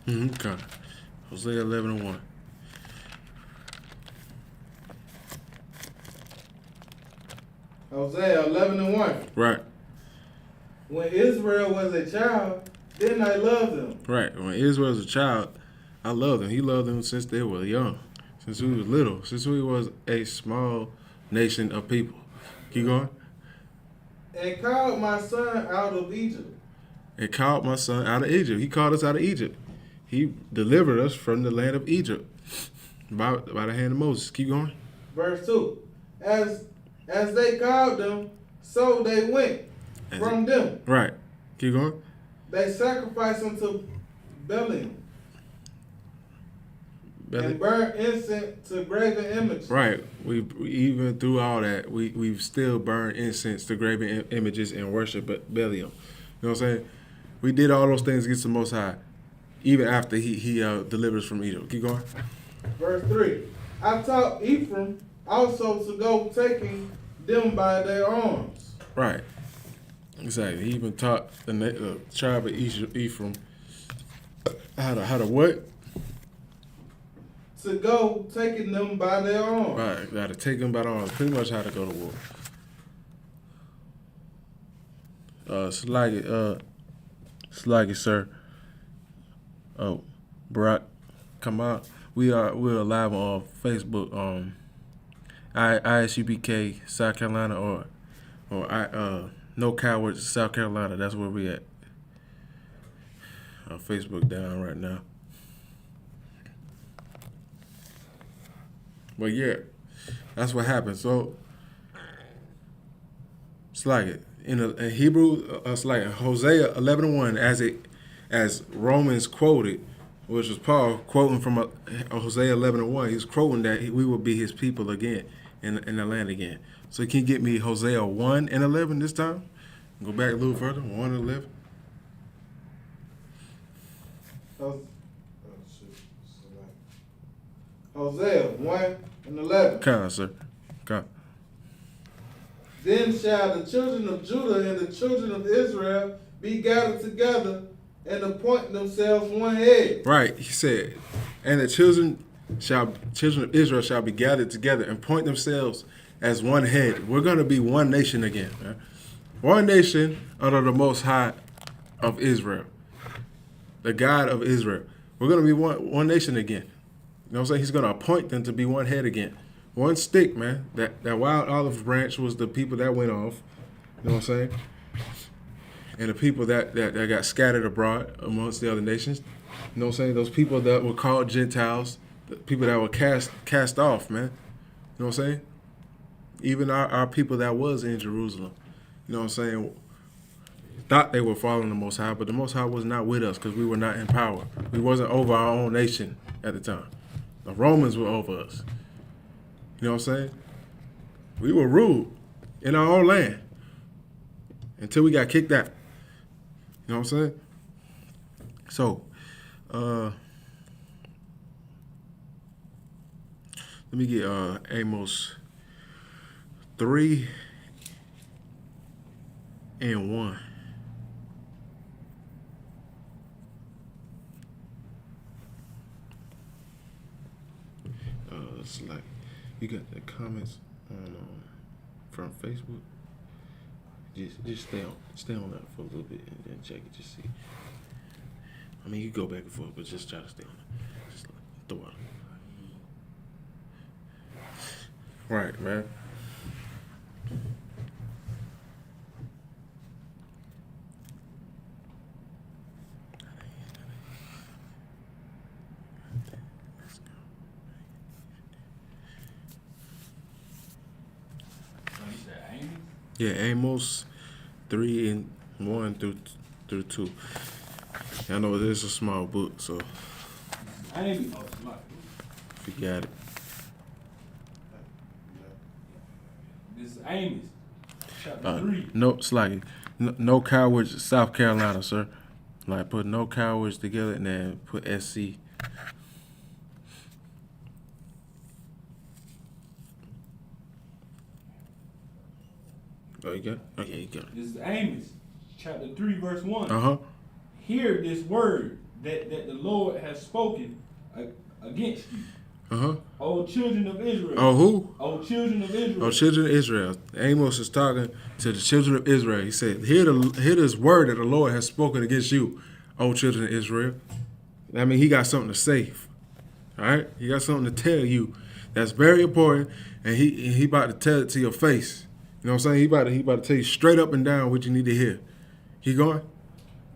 S1: Okay. Hosea 11:1.
S3: Hosea 11:1.
S1: Right.
S3: When Israel was a child, didn't I love them?
S1: Right. When Israel was a child, I loved them. He loved them since they were young, since we was little, since we was a small nation of people. Keep going.
S3: And called my son out of Egypt.
S1: And called my son out of Egypt. He called us out of Egypt. He delivered us from the land of Egypt by the hand of Moses. Keep going.
S3: Verse 2. As they called them, so they went from them.
S1: Right. Keep going.
S3: They sacrificed unto Belial and burnt incense to graven images.
S1: Right. We even through all that, we've still burned incense to graven images and worship Belial. You know what I'm saying? We did all those things against the Most High, even after he delivered us from Egypt. Keep going.
S3: Verse 3. I taught Ephraim also to go taking them by their arms.
S1: Right. Exactly. He even taught the tribe of Ephraim how to what?
S3: To go taking them by their arms.
S1: Right. How to take them by the arms. Pretty much how to go to war. Slaggy, sir. Oh, Barack, come out. We're live on Facebook. I.S.U.P.K. South Carolina or No Cowards South Carolina. That's where we at. Facebook down right now. But yeah, that's what happened. So it's like it in Hebrew. It's like Hosea 11:1, as Romans quoted, which was Paul quoting from Hosea 11:1. He's quoting that we will be his people again in the land again. So can you get me Hosea 1:11 this time? Go back a little further. 1:11.
S3: Hosea 1:11.
S1: Come on, sir. Come.
S3: Then shall the children of Judah and the children of Israel be gathered together and appoint themselves one head.
S1: Right, he said, and the children of Israel shall be gathered together and point themselves as one head. We're going to be one nation again. Man. One nation under the Most High of Israel, the God of Israel. We're going to be one nation again. You know what I'm saying? He's going to appoint them to be one head again. One stick, man. That wild olive branch was the people that went off. You know what I'm saying? And the people that got scattered abroad amongst the other nations. You know what I'm saying? Those people that were called Gentiles, the people that were cast off, man. You know what I'm saying? Even our people that was in Jerusalem. You know what I'm saying? Thought they were following the Most High, but the Most High was not with us because we were not in power. We wasn't over our own nation at the time. The Romans were over us. You know what I'm saying? We were ruled in our own land until we got kicked out. You know what I'm saying? So, let me get Amos 3:1. It's like you got the comments on from Facebook. Just stay on that for a little bit and then check it. Just see. I mean, you go back and forth, but just try to stay on it. Just throw it. Right, man. Yeah, Amos 3:1 through 2. I know it is a small book, so
S2: Amos.
S1: if you got it.
S2: This is Amos, chapter 3.
S1: No, it's like no cowards, South Carolina, sir. Like put no cowards together and then put SC. Oh, you got it? Okay, you got it.
S2: This is Amos, chapter 3, verse 1.
S1: Uh-huh.
S2: Hear this word that the Lord has spoken against you.
S1: Uh-huh.
S2: O children of Israel.
S1: Oh, who?
S2: O children of Israel.
S1: Oh, children of Israel. Amos is talking to the children of Israel. He said, hear this word that the Lord has spoken against you, O children of Israel. I mean, he got something to say. All right? He got something to tell you that's very important, and he about to tell it to your face. You know what I'm saying? He about to tell you straight up and down what you need to hear. Keep going.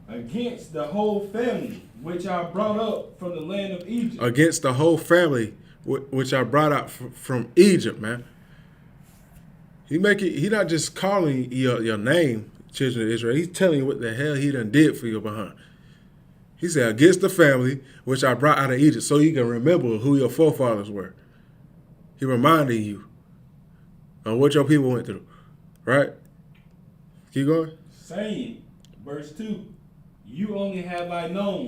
S2: Against the whole family which I brought up from the land of Egypt.
S1: Against the whole family which I brought out from Egypt, man. He not just calling your name, children of Israel. He's telling you what the hell he done did for your behind. He said, against the family which I brought out of Egypt, so you can remember who your forefathers were. He reminded you of what your people went through. Right? Keep going.
S2: Saying, verse 2, you only have I known.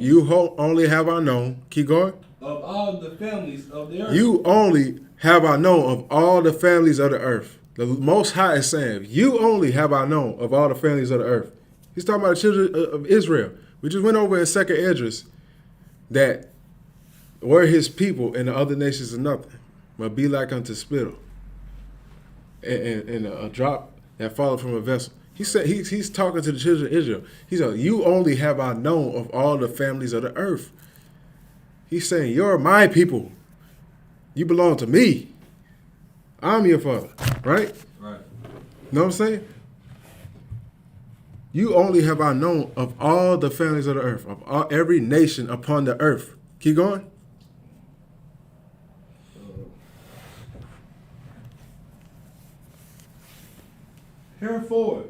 S1: Only have I known. Keep going.
S2: Of all the families of the earth.
S1: You only have I known of all the families of the earth. The Most High is saying, you only have I known of all the families of the earth. He's talking about the children of Israel. We just went over in 2nd Esdras that were his people and the other nations are nothing, but be like unto spittle and a drop that followed from a vessel. He said he's talking to the children of Israel. He said, you only have I known of all the families of the earth. He's saying, you're my people. You belong to me. I'm your father. Right?
S2: Right.
S1: You know what I'm saying? You only have I known of all the families of the earth, of every nation upon the earth. Keep going.
S2: Therefore,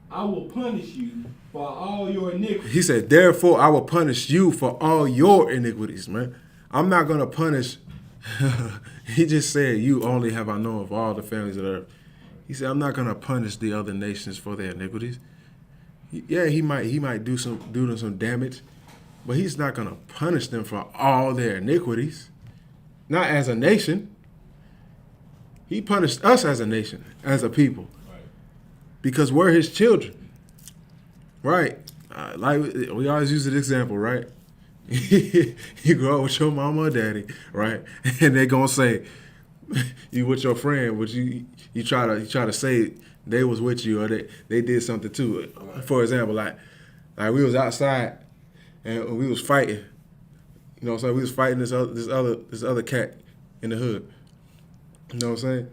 S2: I will punish you for all your iniquities.
S1: He said, therefore, I will punish you for all your iniquities, man. I'm not going to punish. He just said, you only have I known of all the families of the earth. He said, I'm not going to punish the other nations for their iniquities. Yeah, he might do them some damage, but he's not going to punish them for all their iniquities. Not as a nation. He punished us as a nation, as a people.
S2: Right.
S1: Because we're his children. Right. Like we always use an example, right? You grow up with your mama or daddy, right? And they're gonna say you with your friend, but you try to say they was with you or they did something too. For example, like we was outside and we was fighting. You know what I'm saying? We was fighting this other cat in the hood. You know what I'm saying?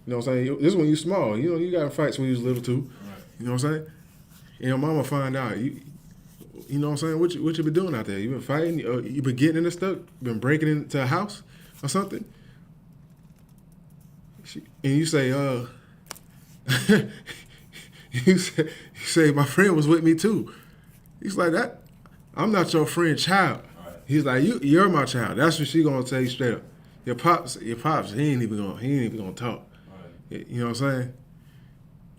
S1: You know what I'm saying? This when you small. You know, you got in fights when you was little too.
S2: Right.
S1: You know what I'm saying? And your mama find out. You know what I'm saying? What you been doing out there? You been fighting? You been getting into stuff? Been breaking into a house or something? And you say, you say, my friend was with me too. He's like, that. I'm not your friend's child.
S2: Right.
S1: He's like, you're my child. That's what she gonna tell you straight up. Your pops, he ain't even gonna talk.
S2: Right.
S1: You know what I'm saying?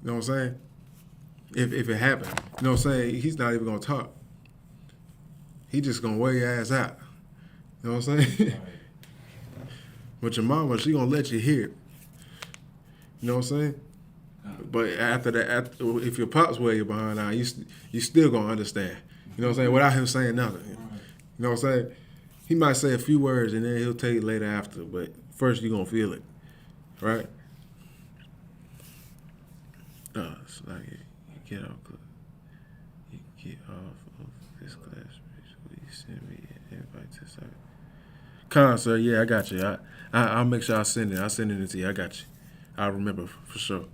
S1: You know what I'm saying? If it happened, you know what I'm saying? He's not even gonna talk. He just gonna wear your ass out. You know what I'm saying?
S2: Right.
S1: But your mama, she gonna let you hear it. You know what I'm saying? But after that, if your pops wear you behind now, you still gonna understand. You know what I'm saying? Without him saying nothing.
S2: Right.
S1: You know what I'm saying? He might say a few words and then he'll tell you later after, but first you're gonna feel it. Right? It's like you get off of this class. Will you send me an invite to sir? Con, sir, yeah, I got you. I'll make sure I send it. I'll send it to you. I got you. I'll remember for sure.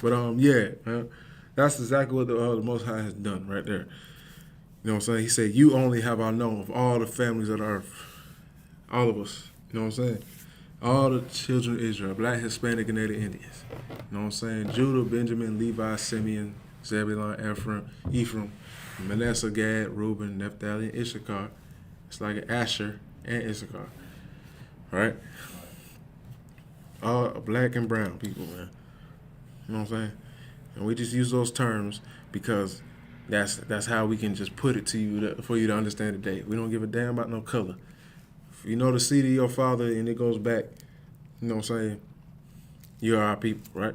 S1: But yeah, that's exactly what the Most High has done right there. You know what I'm saying? He said, you only have I known of all the families of the earth. All of us. You know what I'm saying? All the children of Israel, Black, Hispanic, and Native Indians. You know what I'm saying? Judah, Benjamin, Levi, Simeon, Zebulun, Ephraim, Manasseh, Gad, Reuben, Naphtali, and Issachar. It's like Asher and Issachar. Right? All black and brown people, man. You know what I'm saying? And we just use those terms because that's how we can just put it to you for you to understand today. We don't give a damn about no color. If you know the seed of your father and it goes back, you know what I'm saying? You are our people, right?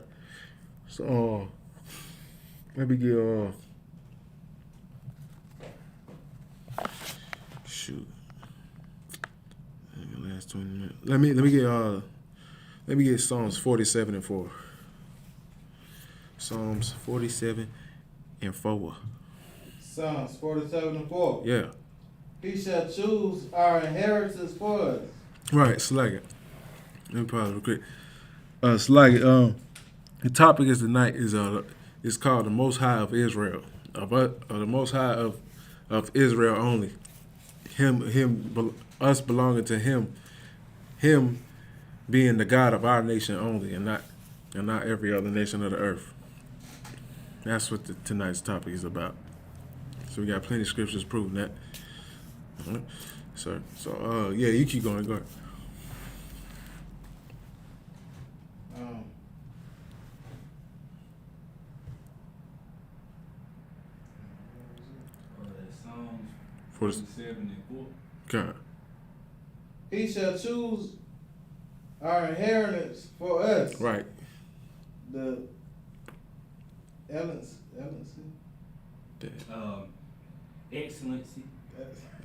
S1: So let me get shoot. Last 20 minutes. Let me get Psalms 47 and 4. Psalms 47 and 4.
S3: Psalms 47 and 4.
S1: Yeah.
S3: He shall choose our inheritance for us.
S1: Right, Slag it. Let me pause real quick. Slag it. The topic is tonight is called the Most High of Israel. The Most High of Israel only. Us belonging to him being the God of our nation only, and not every other nation of the earth. That's what tonight's topic is about. So we got plenty of scriptures proving that. All right. So yeah, you keep going. Go ahead.
S2: Psalms
S1: 47
S2: and 4.
S1: God.
S3: He shall choose our inheritance for us.
S1: Right.
S3: The excellency.
S2: Excellency.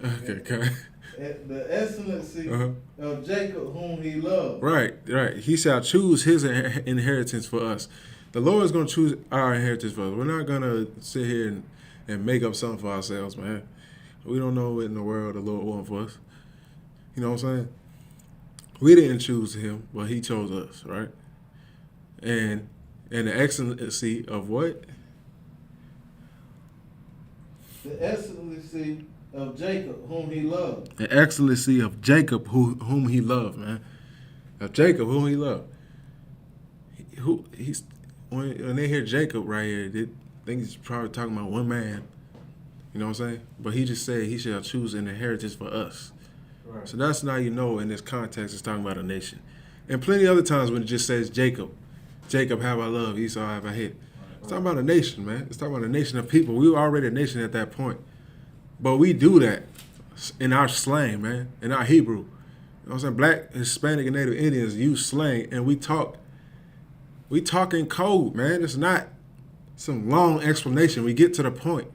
S1: Okay. God.
S3: The excellency of Jacob, whom he loved.
S1: Right. He shall choose his inheritance for us. The Lord is going to choose our inheritance for us. We're not going to sit here and make up something for ourselves, man. We don't know what in the world the Lord wants for us. You know what I'm saying? We didn't choose him, but he chose us, right? And the excellency of what?
S3: The excellency of Jacob, whom he loved.
S1: The excellency of Jacob, whom he loved, man. Of Jacob, whom he loved. When they hear Jacob right here, they think he's probably talking about one man. You know what I'm saying? But he just said he shall choose an inheritance for us.
S3: Right.
S1: So that's now in this context it's talking about a nation. And plenty other times when it just says Jacob have I loved, Esau have I hate. It's talking about a nation, man. It's talking about a nation of people. We were already a nation at that point. But we do that in our slang, man, in our Hebrew. You know what I'm saying? Black, Hispanic, and Native Indians use slang, and we talk in code, man. It's not some long explanation. We get to the point.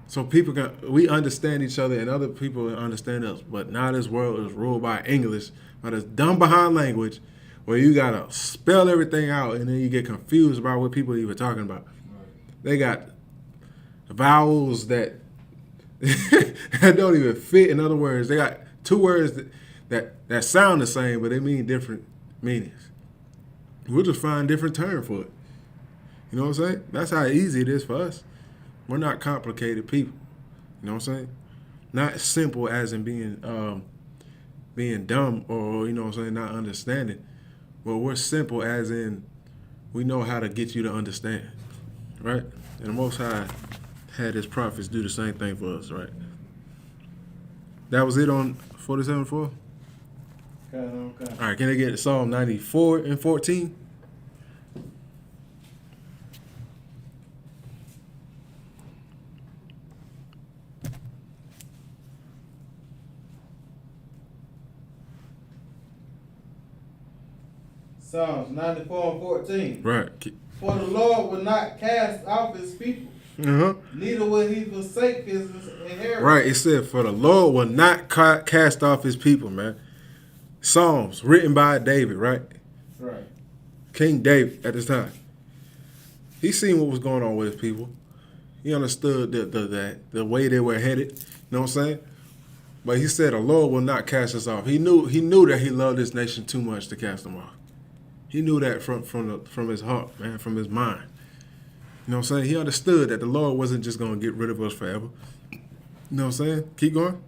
S1: So we understand each other and other people understand us. But now this world is ruled by English, by this dumb behind language where you got to spell everything out and then you get confused about what people even talking about. Right. They got vowels that don't even fit. In other words, they got two words that sound the same, but they mean different meanings. We'll just find different terms for it. You know what I'm saying? That's how easy it is for us. We're not complicated people. You know what I'm saying? Not simple as in being dumb or, you know what I'm saying, not understanding. Well, we're simple as in we know how to get you to understand. Right? And the Most High had his prophets do the same thing for us, right? That was it on 47-4?
S3: Okay.
S1: All right, can I get Psalm 94 and 14?
S3: Psalms 94 and 14.
S1: Right.
S3: For the Lord will not cast off his people, neither will he forsake his inheritance.
S1: Right, it said, for the Lord will not cast off his people, man. Psalms written by David, right?
S3: Right.
S1: King David at this time. He seen what was going on with his people. He understood the way they were headed. You know what I'm saying? But he said the Lord will not cast us off. He knew that he loved this nation too much to cast them off. He knew that from his heart, man, from his mind. You know what I'm saying? He understood that the Lord wasn't just going to get rid of us forever. You know what I'm saying? Keep going.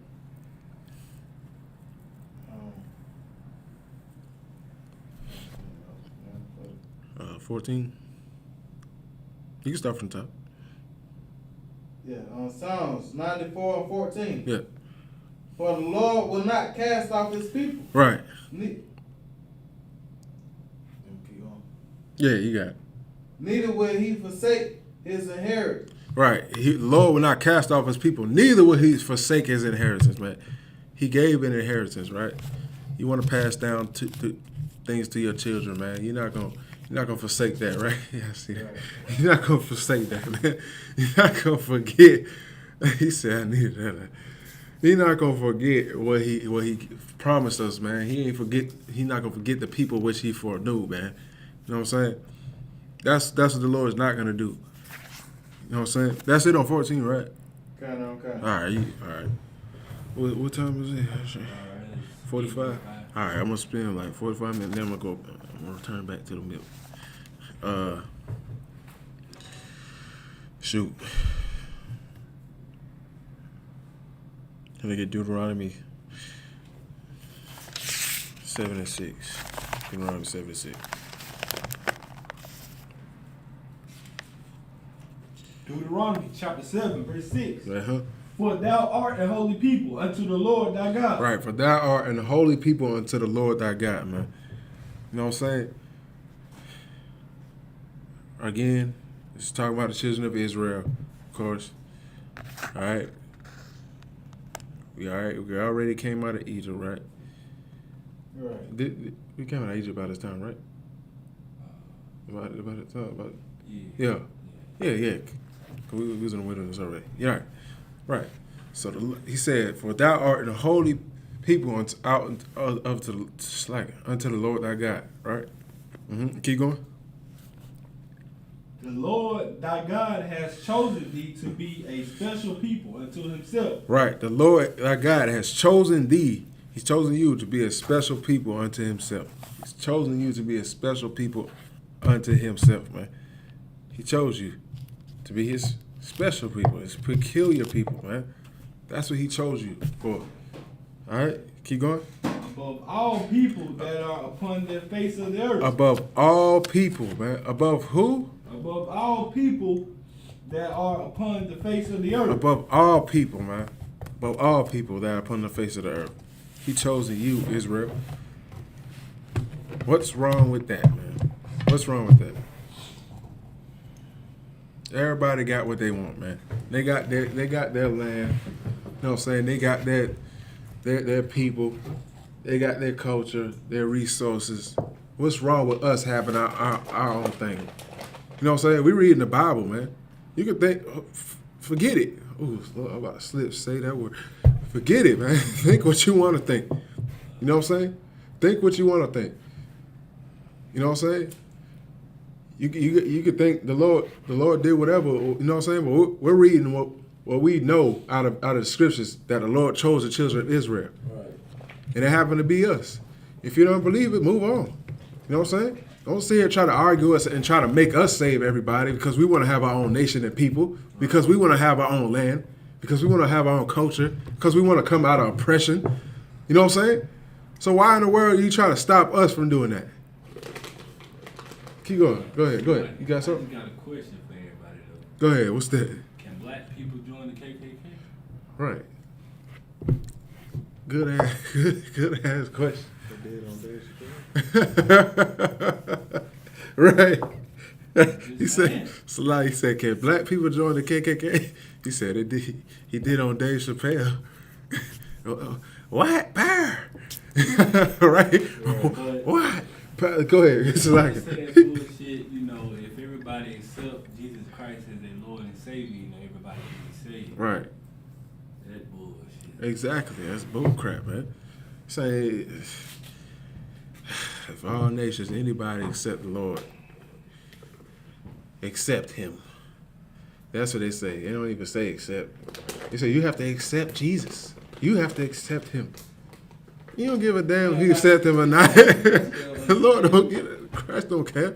S1: 14. You can start from the top.
S3: Yeah, on Psalms 94 and 14.
S1: Yeah.
S3: For the Lord will not cast off his people.
S1: Right.
S3: Yeah,
S1: you got it.
S3: Neither will he forsake his inheritance.
S1: Right. The Lord will not cast off his people. Neither will he forsake his inheritance, man. He gave an inheritance, right? You want to pass down things to your children, man. You're not gonna forsake that, right? Yeah, I see that. Right. You're not gonna forsake that, man. You're not gonna forget. He said, I needed that. He not gonna forget what he promised us, man. He ain't forget. He not gonna forget the people which he foreknew, man. You know what I'm saying? That's what the Lord is not gonna do. You know what I'm saying? That's it on 14, right?
S3: Kind of.
S1: All right. What time is it? 45. All right, I'm gonna spend like 45 minutes. Then I'm gonna return back to the milk. Shoot. Can I get Deuteronomy 7:6? Deuteronomy 7:6.
S2: Deuteronomy chapter 7, verse 6.
S1: Uh-huh.
S2: For thou art a holy people unto the Lord thy God.
S1: Right, for thou art an holy people unto the Lord thy God, man. You know what I'm saying? Again, it's talking about the children of Israel, of course. All right. We already came out of Egypt, right?
S3: Right.
S1: We came out of Egypt by this time, right? About the time,
S2: Yeah.
S1: Yeah. We was in the wilderness already. Yeah, right. So he said, "For thou art a holy people unto the Lord thy God." Right. Keep going.
S2: The Lord thy God has chosen thee to be a special people unto himself.
S1: Right. The Lord thy God has chosen thee. He's chosen you to be a special people unto himself. He's chosen you to be a special people unto himself, man. He chose you to be his special people, his peculiar people, man. That's what he chose you for. All right, keep going.
S2: Above all people that are upon the face of the earth.
S1: Above all people, man. Above who?
S2: Above all people that are upon the face of the earth.
S1: Above all people, man. Above all people that are upon the face of the earth. He chosen you, Israel. What's wrong with that, man? What's wrong with that? Everybody got what they want, man. They got their land. You know what I'm saying? They got their people. They got their culture, their resources. What's wrong with us having our own thing? You know what I'm saying? We reading the Bible, man. You can think, forget it. Ooh, I'm about to say that word. Forget it, man. Think what you want to think. You know what I'm saying? Think what you want to think. You know what I'm saying? You could think the Lord did whatever. You know what I'm saying? But we're reading what we know out of the scriptures that the Lord chose the children of Israel,
S3: Right.
S1: and it happened to be us. If you don't believe it, move on. You know what I'm saying? Don't sit here try to argue us and try to make us save everybody because we want to have our own nation and people, because we want to have our own land, because we want to have our own culture, because we want to come out of oppression. You know what I'm saying? So why in the world are you trying to stop us from doing that? Keep going. Go ahead. You got something?
S2: I got a question for everybody though.
S1: Go ahead. What's that?
S2: Can black people join the KKK?
S1: Right. Good ass question.
S3: They did on Dave Chappelle.
S1: Right. He said, can black people join the KKK? He said it did. He did on Dave Chappelle. What? Bear? Right?
S2: Yeah,
S1: What? Go ahead. It's like
S2: saying bullshit, you know, if everybody accept Jesus Christ as their Lord and Savior, you know, everybody can be saved.
S1: right.
S2: That bullshit.
S1: Exactly. That's bullcrap, man. Say, if all nations, anybody except the Lord, accept him. That's what they say. They don't even say accept. They say you have to accept Jesus. You have to accept him. You don't give a damn if you accept him or not. The Lord don't get it. Christ don't care.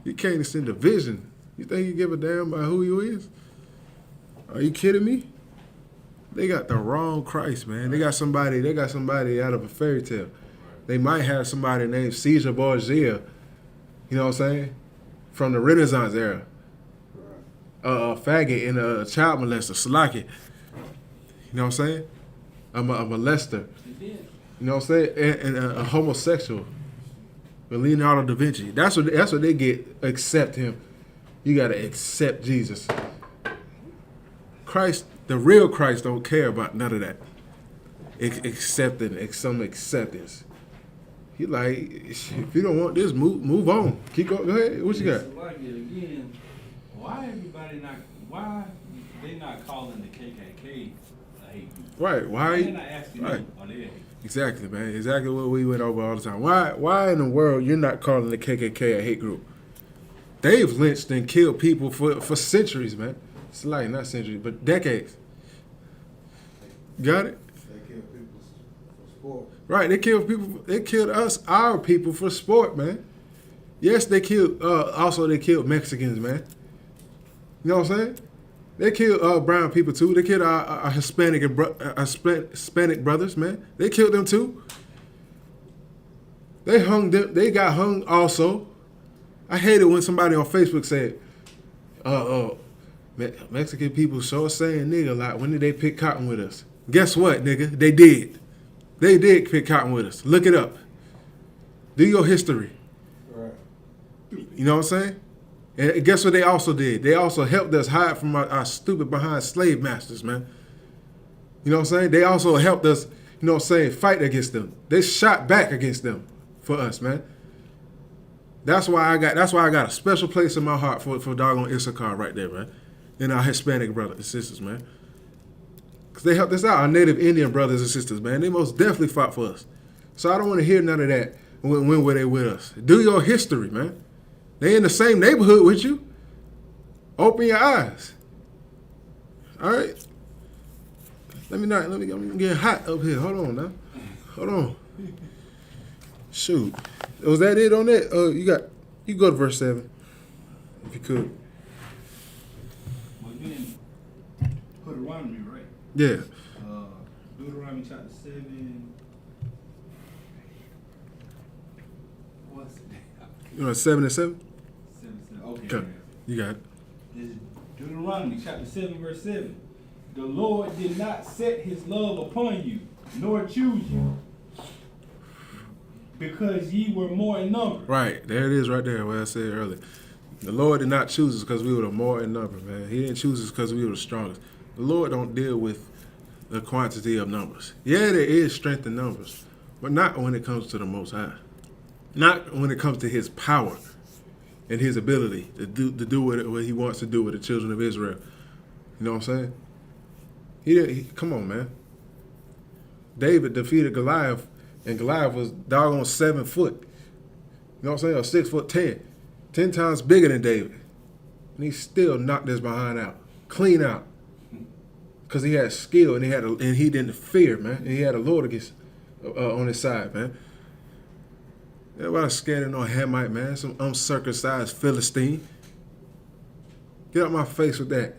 S1: You can't send division. You think you give a damn about who you is? Are you kidding me? They got the wrong Christ, man. They got somebody out of a fairy tale. They might have somebody named Caesar Borgia, you know what I'm saying? From the Renaissance era. A faggot and a child molester, Salaki. You know what I'm saying? A molester. You know what I'm saying? And a homosexual. With Leonardo da Vinci. That's what they get. Accept him. You gotta accept Jesus. Christ, the real Christ, don't care about none of that. Accepting, some acceptance. He like, if you don't want this, move on. Keep going. Go ahead. What you got?
S2: Again, why they not calling the KKK a hate group?
S1: Right. Why?
S2: Why not asking
S1: Right.
S2: them? Are they hate?
S1: Exactly, man. Exactly what we went over all the time. Why in the world you're not calling the KKK a hate group? They've lynched and killed people for centuries, man. It's like not centuries, but decades. Got it?
S3: They kill people for sport.
S1: Right. They killed people. They killed us, our people, for sport, man. Yes, they killed. Also, they killed Mexicans, man. You know what I'm saying? They killed brown people too. They killed our Hispanic and Hispanic brothers, man. They killed them too. They hung them. They got hung also. I hate it when somebody on Facebook said, Mexican people sure saying nigga a lot. When did they pick cotton with us? Guess what, nigga? They did. They did pick cotton with us. Look it up. Do your history.
S3: Right.
S1: You know what I'm saying? And guess what they also did? They also helped us hide from our stupid behind slave masters, man. You know what I'm saying? They also helped us, you know what I'm saying, fight against them. They shot back against them for us, man. That's why I got a special place in my heart for doggone I.S.U.P.K right there, man. And our Hispanic brothers and sisters, man. Because they helped us out, our Native Indian brothers and sisters, man. They most definitely fought for us. So I don't want to hear none of that when were they with us. Do your history, man. They in the same neighborhood with you. Open your eyes. All right? I'm getting hot up here. Hold on now. Hold on. Shoot. Was that it on that? You go to verse 7. If you could.
S2: Well, then, Deuteronomy, right?
S1: Yeah.
S2: Deuteronomy chapter 7. What's it?
S1: You know, 7 and 7?
S2: 7. Okay.
S1: Okay. You got it.
S2: This is Deuteronomy chapter 7, verse 7. The Lord did not set his love upon you, nor choose you, because ye were more in number.
S1: Right. There it is right there, what I said earlier. The Lord did not choose us because we were the more in number, man. He didn't choose us because we were the strongest. The Lord don't deal with the quantity of numbers. Yeah, there is strength in numbers, but not when it comes to the Most High. Not when it comes to his power and his ability to do what he wants to do with the children of Israel. You know what I'm saying? Come on, man. David defeated Goliath, and Goliath was doggone 7 foot. You know what I'm saying? Or 6'10". 10 times bigger than David. And he still knocked his behind out. Clean out. Because he had skill and he didn't fear, man. And he had a Lord against on his side, man. Everybody's scared of no Hamite, man. Some uncircumcised Philistine. Get out my face with that.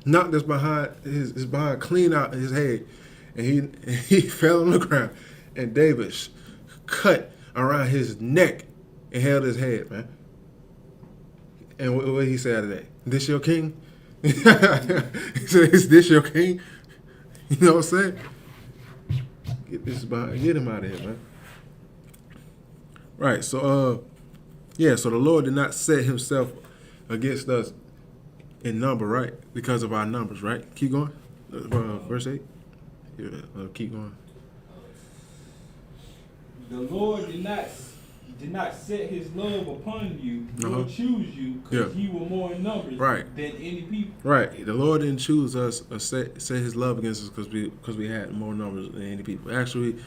S1: Knocked his behind clean out his head. And he fell on the ground. And David cut around his neck and held his head, man. And what did he say out of that? This your king? He said, is this your king? You know what I'm saying? Get him out of here, man. Right, so so the Lord did not set himself against us in number, right? Because of our numbers, right? Keep going. Verse 8. Yeah, keep going.
S2: The Lord did not set his love upon you, nor choose you, because you were more in numbers than any people.
S1: Right. The Lord didn't choose us or set his love against us because we had more numbers than any people. Actually,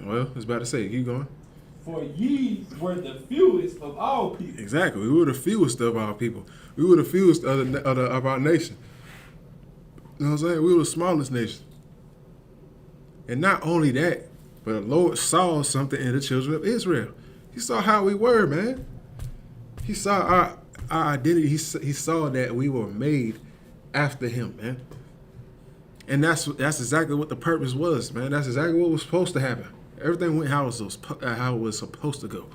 S1: well, I was about to say, keep going.
S2: For ye were the fewest of all people.
S1: Exactly. We were the fewest of our people. We were the fewest of our nation. You know what I'm saying? We were the smallest nation. And not only that, but the Lord saw something in the children of Israel. He saw how we were, man. He saw our identity. He saw that we were made after him, man. And that's exactly what the purpose was, man. That's exactly what was supposed to happen. Everything went how it was supposed to go.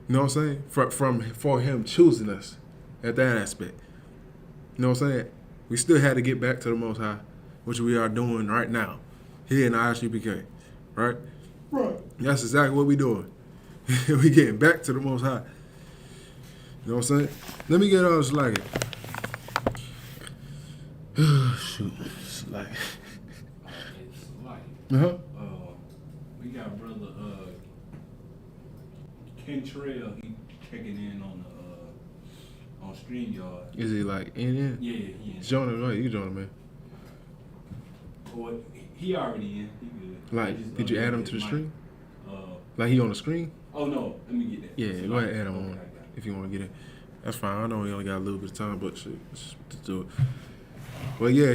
S1: You know what I'm saying? For him choosing us at that aspect. You know what I'm saying? We still had to get back to the Most High, which we are doing right now, here in I.S.U.P.K, right?
S2: Right.
S1: That's exactly what we doing. We getting back to the Most High. You know what I'm saying? Let me get on like it. Shoot, it's like.
S2: It's
S1: Uh-huh.
S2: We got brother Kentrell. He checking in on StreamYard.
S1: Is he like in?
S2: Yeah, he is.
S1: Join him, right? You join him, man.
S2: Or he already in. He good.
S1: Like,
S2: Just
S1: did you add him
S2: uploaded
S1: to the
S2: his
S1: stream?
S2: mic.
S1: Like he on the screen?
S2: Oh no, let me get that.
S1: Yeah,
S2: So
S1: go ahead and add him
S2: okay,
S1: on
S2: I got it.
S1: if you want to get it. That's fine. I know we only got a little bit of time, but shit, let's just do it. Well, yeah.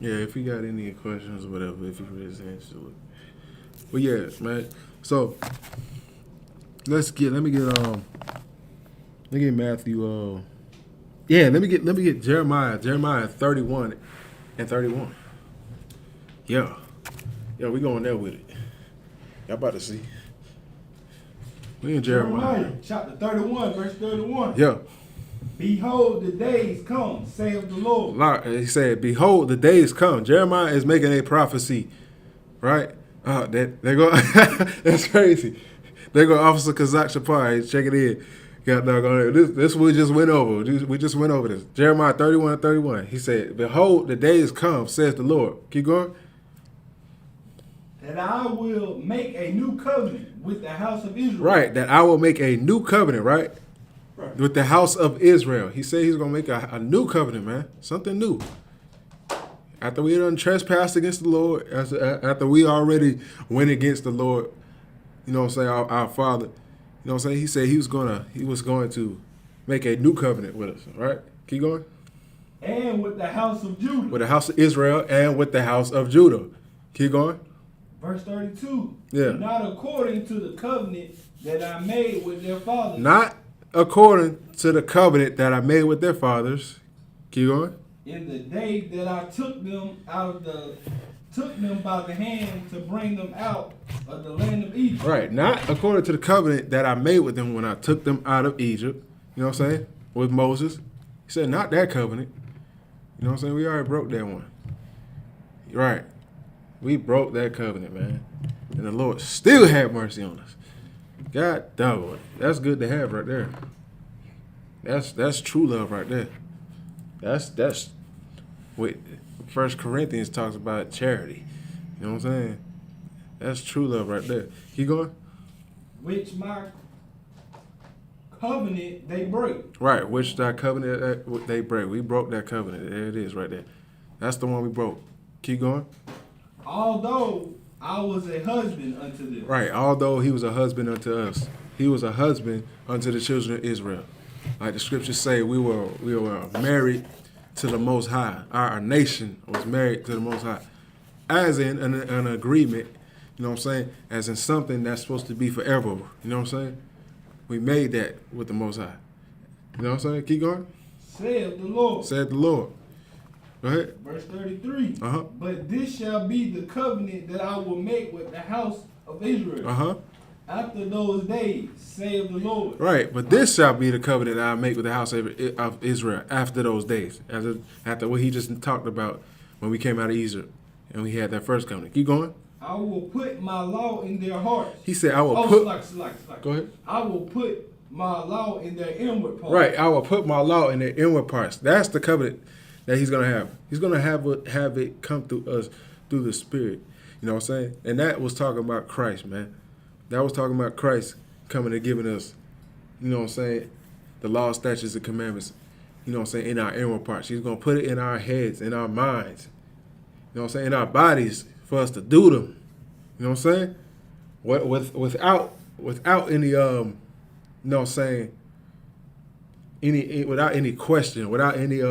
S1: Yeah, if you got any questions or whatever, if you raise your hand, just do it. Well, yeah, man. So let me get Matthew. Yeah, let me get Jeremiah 31 and 31. Yeah, we going there with it. Y'all about to see. We in Jeremiah.
S2: Chapter 31, verse 31.
S1: Yeah.
S2: Behold, the days come, saith the Lord.
S1: He said, "Behold, the days come." Jeremiah is making a prophecy, right? They go. That's crazy. They go, Officer Kazak Shapar. He's checking in. Got doggone this. We just went over. We just went over this. Jeremiah 31 and 31. He said, "Behold, the days come," says the Lord. Keep going.
S2: That I will make a new covenant with the house of Israel.
S1: Right. That I will make a new covenant. Right.
S2: Right.
S1: With the house of Israel. He said he's gonna make a new covenant, man. Something new. After we done trespassed against the Lord, after we already went against the Lord, you know what I'm saying, our Father, you know what I'm saying? He said he was going to make a new covenant with us, right? Keep going.
S2: And with the house of Judah.
S1: With the house of Israel and with the house of Judah. Keep going.
S2: Verse 32.
S1: Yeah.
S2: Not according to the covenant that I made with their fathers.
S1: Not according to the covenant that I made with their fathers. Keep going.
S2: In the day that I took them by the hand to bring them out of the land of Egypt.
S1: Right. Not according to the covenant that I made with them when I took them out of Egypt. You know what I'm saying? With Moses. He said, not that covenant. You know what I'm saying? We already broke that one. Right. We broke that covenant, man. And the Lord still had mercy on us. God dog. That's good to have right there. That's true love right there. That's what 1 Corinthians talks about, charity. You know what I'm saying? That's true love right there. Keep going.
S2: Which my covenant they break.
S1: Right, which that covenant they break. We broke that covenant. There it is right there. That's the one we broke. Keep going.
S2: Although I was a husband unto them.
S1: Right, although he was a husband unto us. He was a husband unto the children of Israel. Like the scriptures say, we were married to the Most High. Our nation was married to the Most High. As in an agreement, you know what I'm saying? As in something that's supposed to be forever. You know what I'm saying? We made that with the Most High. You know what I'm saying? Keep going.
S2: Saith the Lord.
S1: Said the Lord. Go ahead.
S2: Verse 33.
S1: Uh-huh.
S2: But this shall be the covenant that I will make with the house of Israel.
S1: Uh-huh.
S2: After those days, saith the Lord.
S1: Right, but this shall be the covenant that I make with the house of Israel after those days. After what he just talked about when we came out of Egypt and we had that first covenant. Keep going.
S2: I will put my law in their hearts.
S1: He said, I will put...
S2: Slack.
S1: Go ahead.
S2: I will put my law in their inward parts.
S1: Right, I will put my law in their inward parts. That's the covenant that he's going to have. He's going to have it come through us through the Spirit. You know what I'm saying? And that was talking about Christ, man. That was talking about Christ coming and giving us, you know what I'm saying, the law, statutes, and commandments, you know what I'm saying, in our inward parts. He's going to put it in our heads, in our minds, you know what I'm saying, in our bodies for us to do them. You know what I'm saying? Without any, you know what I'm saying, without any question, without any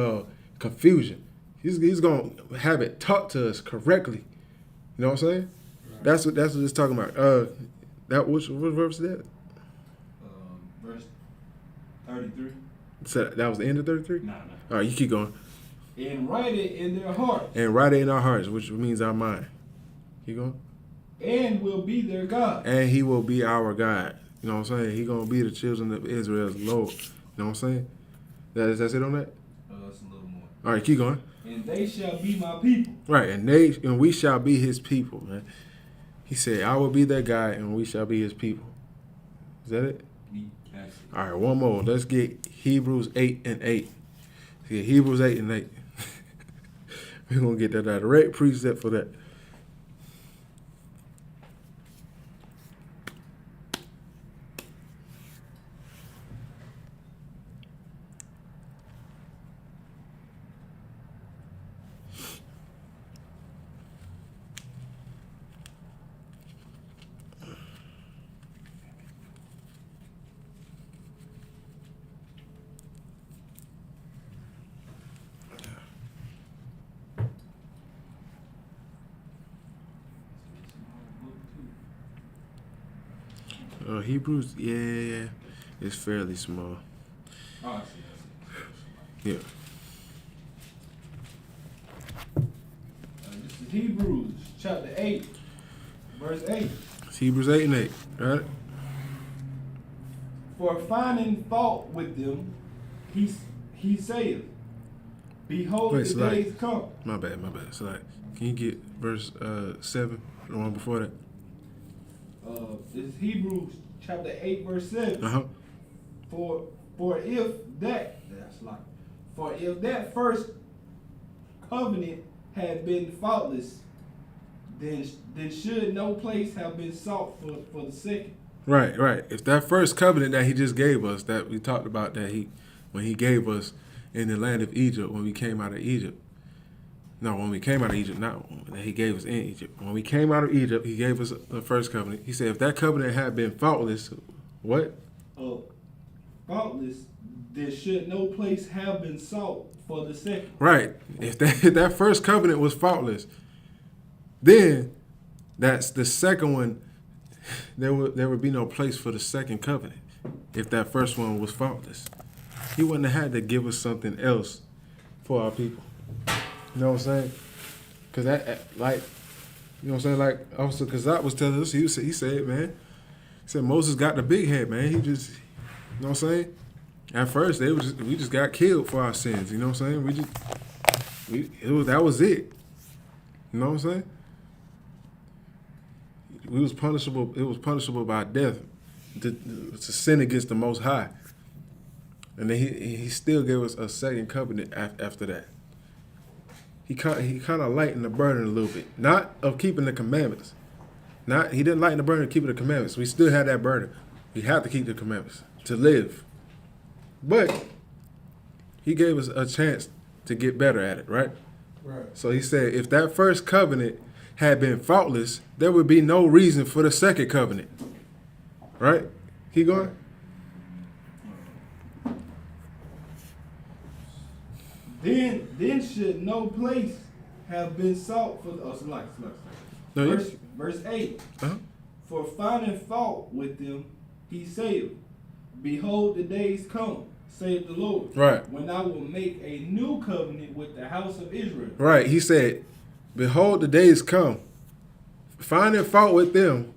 S1: confusion. He's going to have it taught to us correctly. You know what I'm saying? Right. That's what it's talking about. What verse is that?
S2: Verse 33.
S1: So that was the end of 33?
S2: Nah.
S1: All right, you keep going.
S2: And write it in their hearts.
S1: And write it in our hearts, which means our mind. Keep going.
S2: And will be their God.
S1: And he will be our God. You know what I'm saying? He going to be the children of Israel's Lord. You know what I'm saying? That's it on that?
S2: It's a little more.
S1: All right, keep going.
S2: And they shall be my people.
S1: Right, and we shall be his people, man. He said, I will be their God, and we shall be his people. Is that it?
S2: Yes.
S1: All right, one more. Let's get Hebrews 8:8. Yeah, Hebrews 8:8. We're going to get that direct precept for that. Hebrews, yeah, it's fairly small.
S2: Oh, I see.
S1: Yeah.
S2: This is Hebrews chapter 8, verse 8.
S1: It's Hebrews 8 and 8, right?
S2: For finding fault with them, he saith, behold,
S1: Wait,
S2: the
S1: so like-
S2: days come.
S1: My bad. So like, can you get verse 7, the one before that?
S2: This is Hebrews chapter 8, verse 7.
S1: Uh-huh.
S2: For if that first covenant had been faultless, then should no place have been sought for the second.
S1: Right. If that first covenant that he just gave us, that we talked about, when he gave us in the land of Egypt, when we came out of Egypt. No, when we came out of Egypt, not that he gave us in Egypt. When we came out of Egypt, he gave us the first covenant. He said if that covenant had been faultless, what?
S2: Faultless, there should no place have been sought for the second.
S1: Right. If that first covenant was faultless, then that's the second one. There would be no place for the second covenant if that first one was faultless. He wouldn't have had to give us something else for our people. You know what I'm saying? Because that, like, you know what I'm saying? Like, Officer Kazak was telling us, he said, man, he said Moses got the big head, man. He just, you know what I'm saying? At first, we just got killed for our sins. You know what I'm saying? That was it. You know what I'm saying? We was punishable. It was punishable by death to sin against the Most High, and then he still gave us a second covenant after that. He kind of lightened the burden a little bit, not of keeping the commandments. He didn't lighten the burden of keeping the commandments. We still had that burden. We have to keep the commandments to live, but he gave us a chance to get better at it, right?
S3: Right.
S1: So he said, if that first covenant had been faultless, there would be no reason for the second covenant. Right? Keep going.
S2: Then should no place have been sought for
S1: No,
S2: verse 8.
S1: Uh-huh.
S2: For finding fault with them, he said, behold, the days come, saith the Lord,
S1: Right.
S2: when I will make a new covenant with the house of Israel.
S1: Right. He said, behold, the days come. Finding fault with them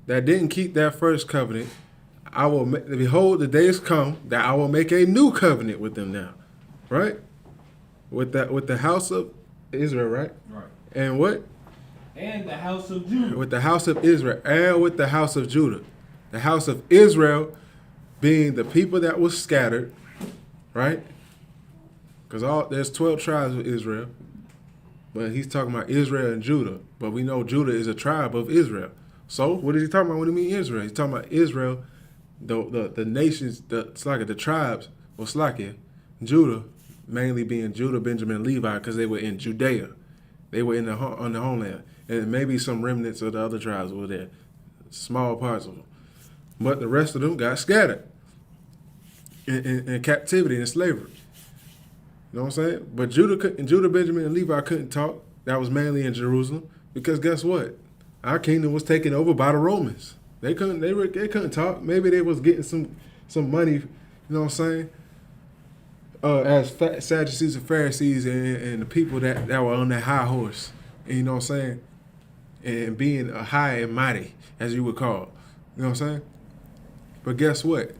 S1: that didn't keep that first covenant, behold, the days come that I will make a new covenant with them now. Right? With the house of Israel, right?
S2: Right.
S1: And what?
S2: And the house of Judah.
S1: With the house of Israel and with the house of Judah. The house of Israel being the people that was scattered, right? Because there's 12 tribes of Israel. But he's talking about Israel and Judah. But we know Judah is a tribe of Israel. So what is he talking about when he means Israel? He's talking about Israel, the nations, the tribes, or Slakia, Judah, mainly being Judah, Benjamin, and Levi, because they were in Judea. They were on the homeland. And maybe some remnants of the other tribes were there. Small parts of them. But the rest of them got scattered in captivity and slavery. You know what I'm saying? But Judah, Benjamin, and Levi couldn't talk. That was mainly in Jerusalem. Because guess what? Our kingdom was taken over by the Romans. They couldn't talk. Maybe they was getting some money, you know what I'm saying? As Sadducees and Pharisees and the people that were on that high horse. And, you know what I'm saying? And being high and mighty, as you would call. You know what I'm saying? But guess what?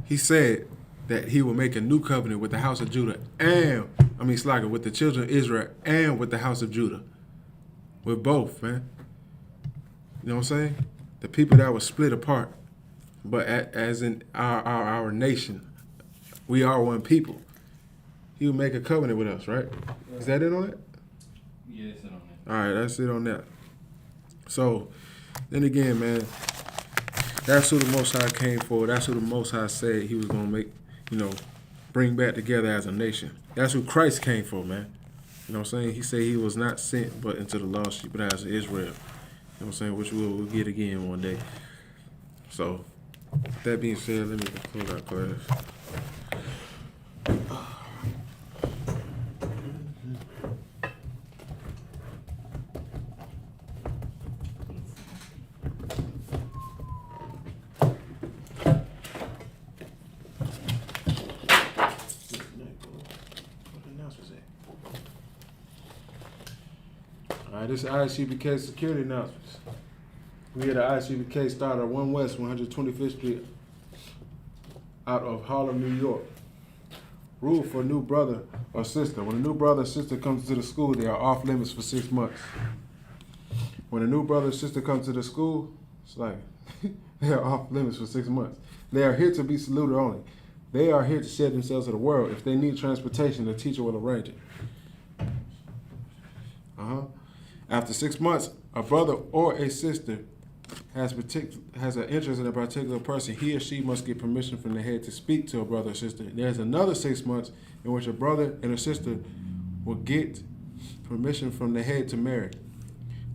S1: He said that he will make a new covenant with the house of Judah with the children of Israel and with the house of Judah. With both, man. You know what I'm saying? The people that were split apart. But as in our nation, we are one people. He will make a covenant with us, right? Is that it on it?
S2: Yeah, that's it on that.
S1: All right, that's it on that. So, then again, man, that's who the Most High came for. That's who the Most High said he was going to make, bring back together as a nation. That's who Christ came for, man. You know what I'm saying? He said he was not sent but into the lost sheep of the house of Israel. You know what I'm saying? Which we'll get again one day. So, with that being said, let me close out class. This is I.S.U.P.K security announcements. We at the I.S.U.P.K started at 1 West 125th Street out of Harlem, New York. Rule for new brother or sister. When a new brother or sister comes to the school, they are off limits for 6 months. When a new brother or sister comes to the school, it's like they are off limits for 6 months. They are here to be saluted only. They are here to share themselves to the world. If they need transportation, the teacher will arrange it. After 6 months, a brother or a sister has an interest in a particular person, he or she must get permission from the head to speak to a brother or sister. There's another 6 months in which a brother and a sister will get permission from the head to marry.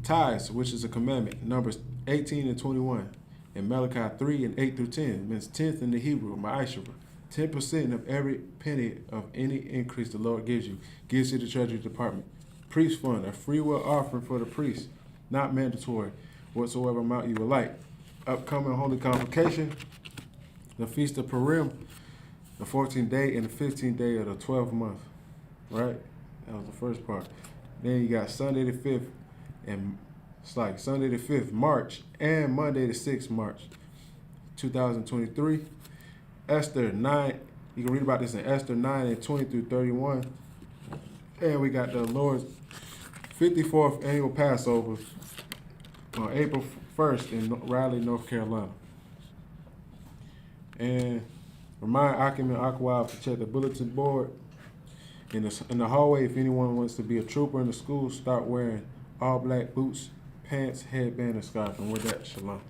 S1: Tithes, which is a commandment, Numbers 18 and 21, and Malachi 3 and 8 through 10, means tenth in the Hebrew, ma'ashra. 10% of every penny of any increase the Lord gives you, gives to the Treasury Department. Priest fund, a free will offering for the priest, not mandatory, whatsoever amount you would like. Upcoming Holy Convocation, the Feast of Purim, the 14th day and the 15th day of the 12th month. Right? That was the first part. Then you got Sunday the 5th, and it's like Sunday the 5th, March, and Monday the 6th, March, 2023. Esther 9, you can read about this in Esther 9 and 20 through 31. And we got the Lord's 54th annual Passover on April 1st in Raleigh, North Carolina. And remind Akim and Aquab to check the bulletin board in the hallway. If anyone wants to be a trooper in the school, start wearing all black boots, pants, headband, and scarf. And with that, shalom.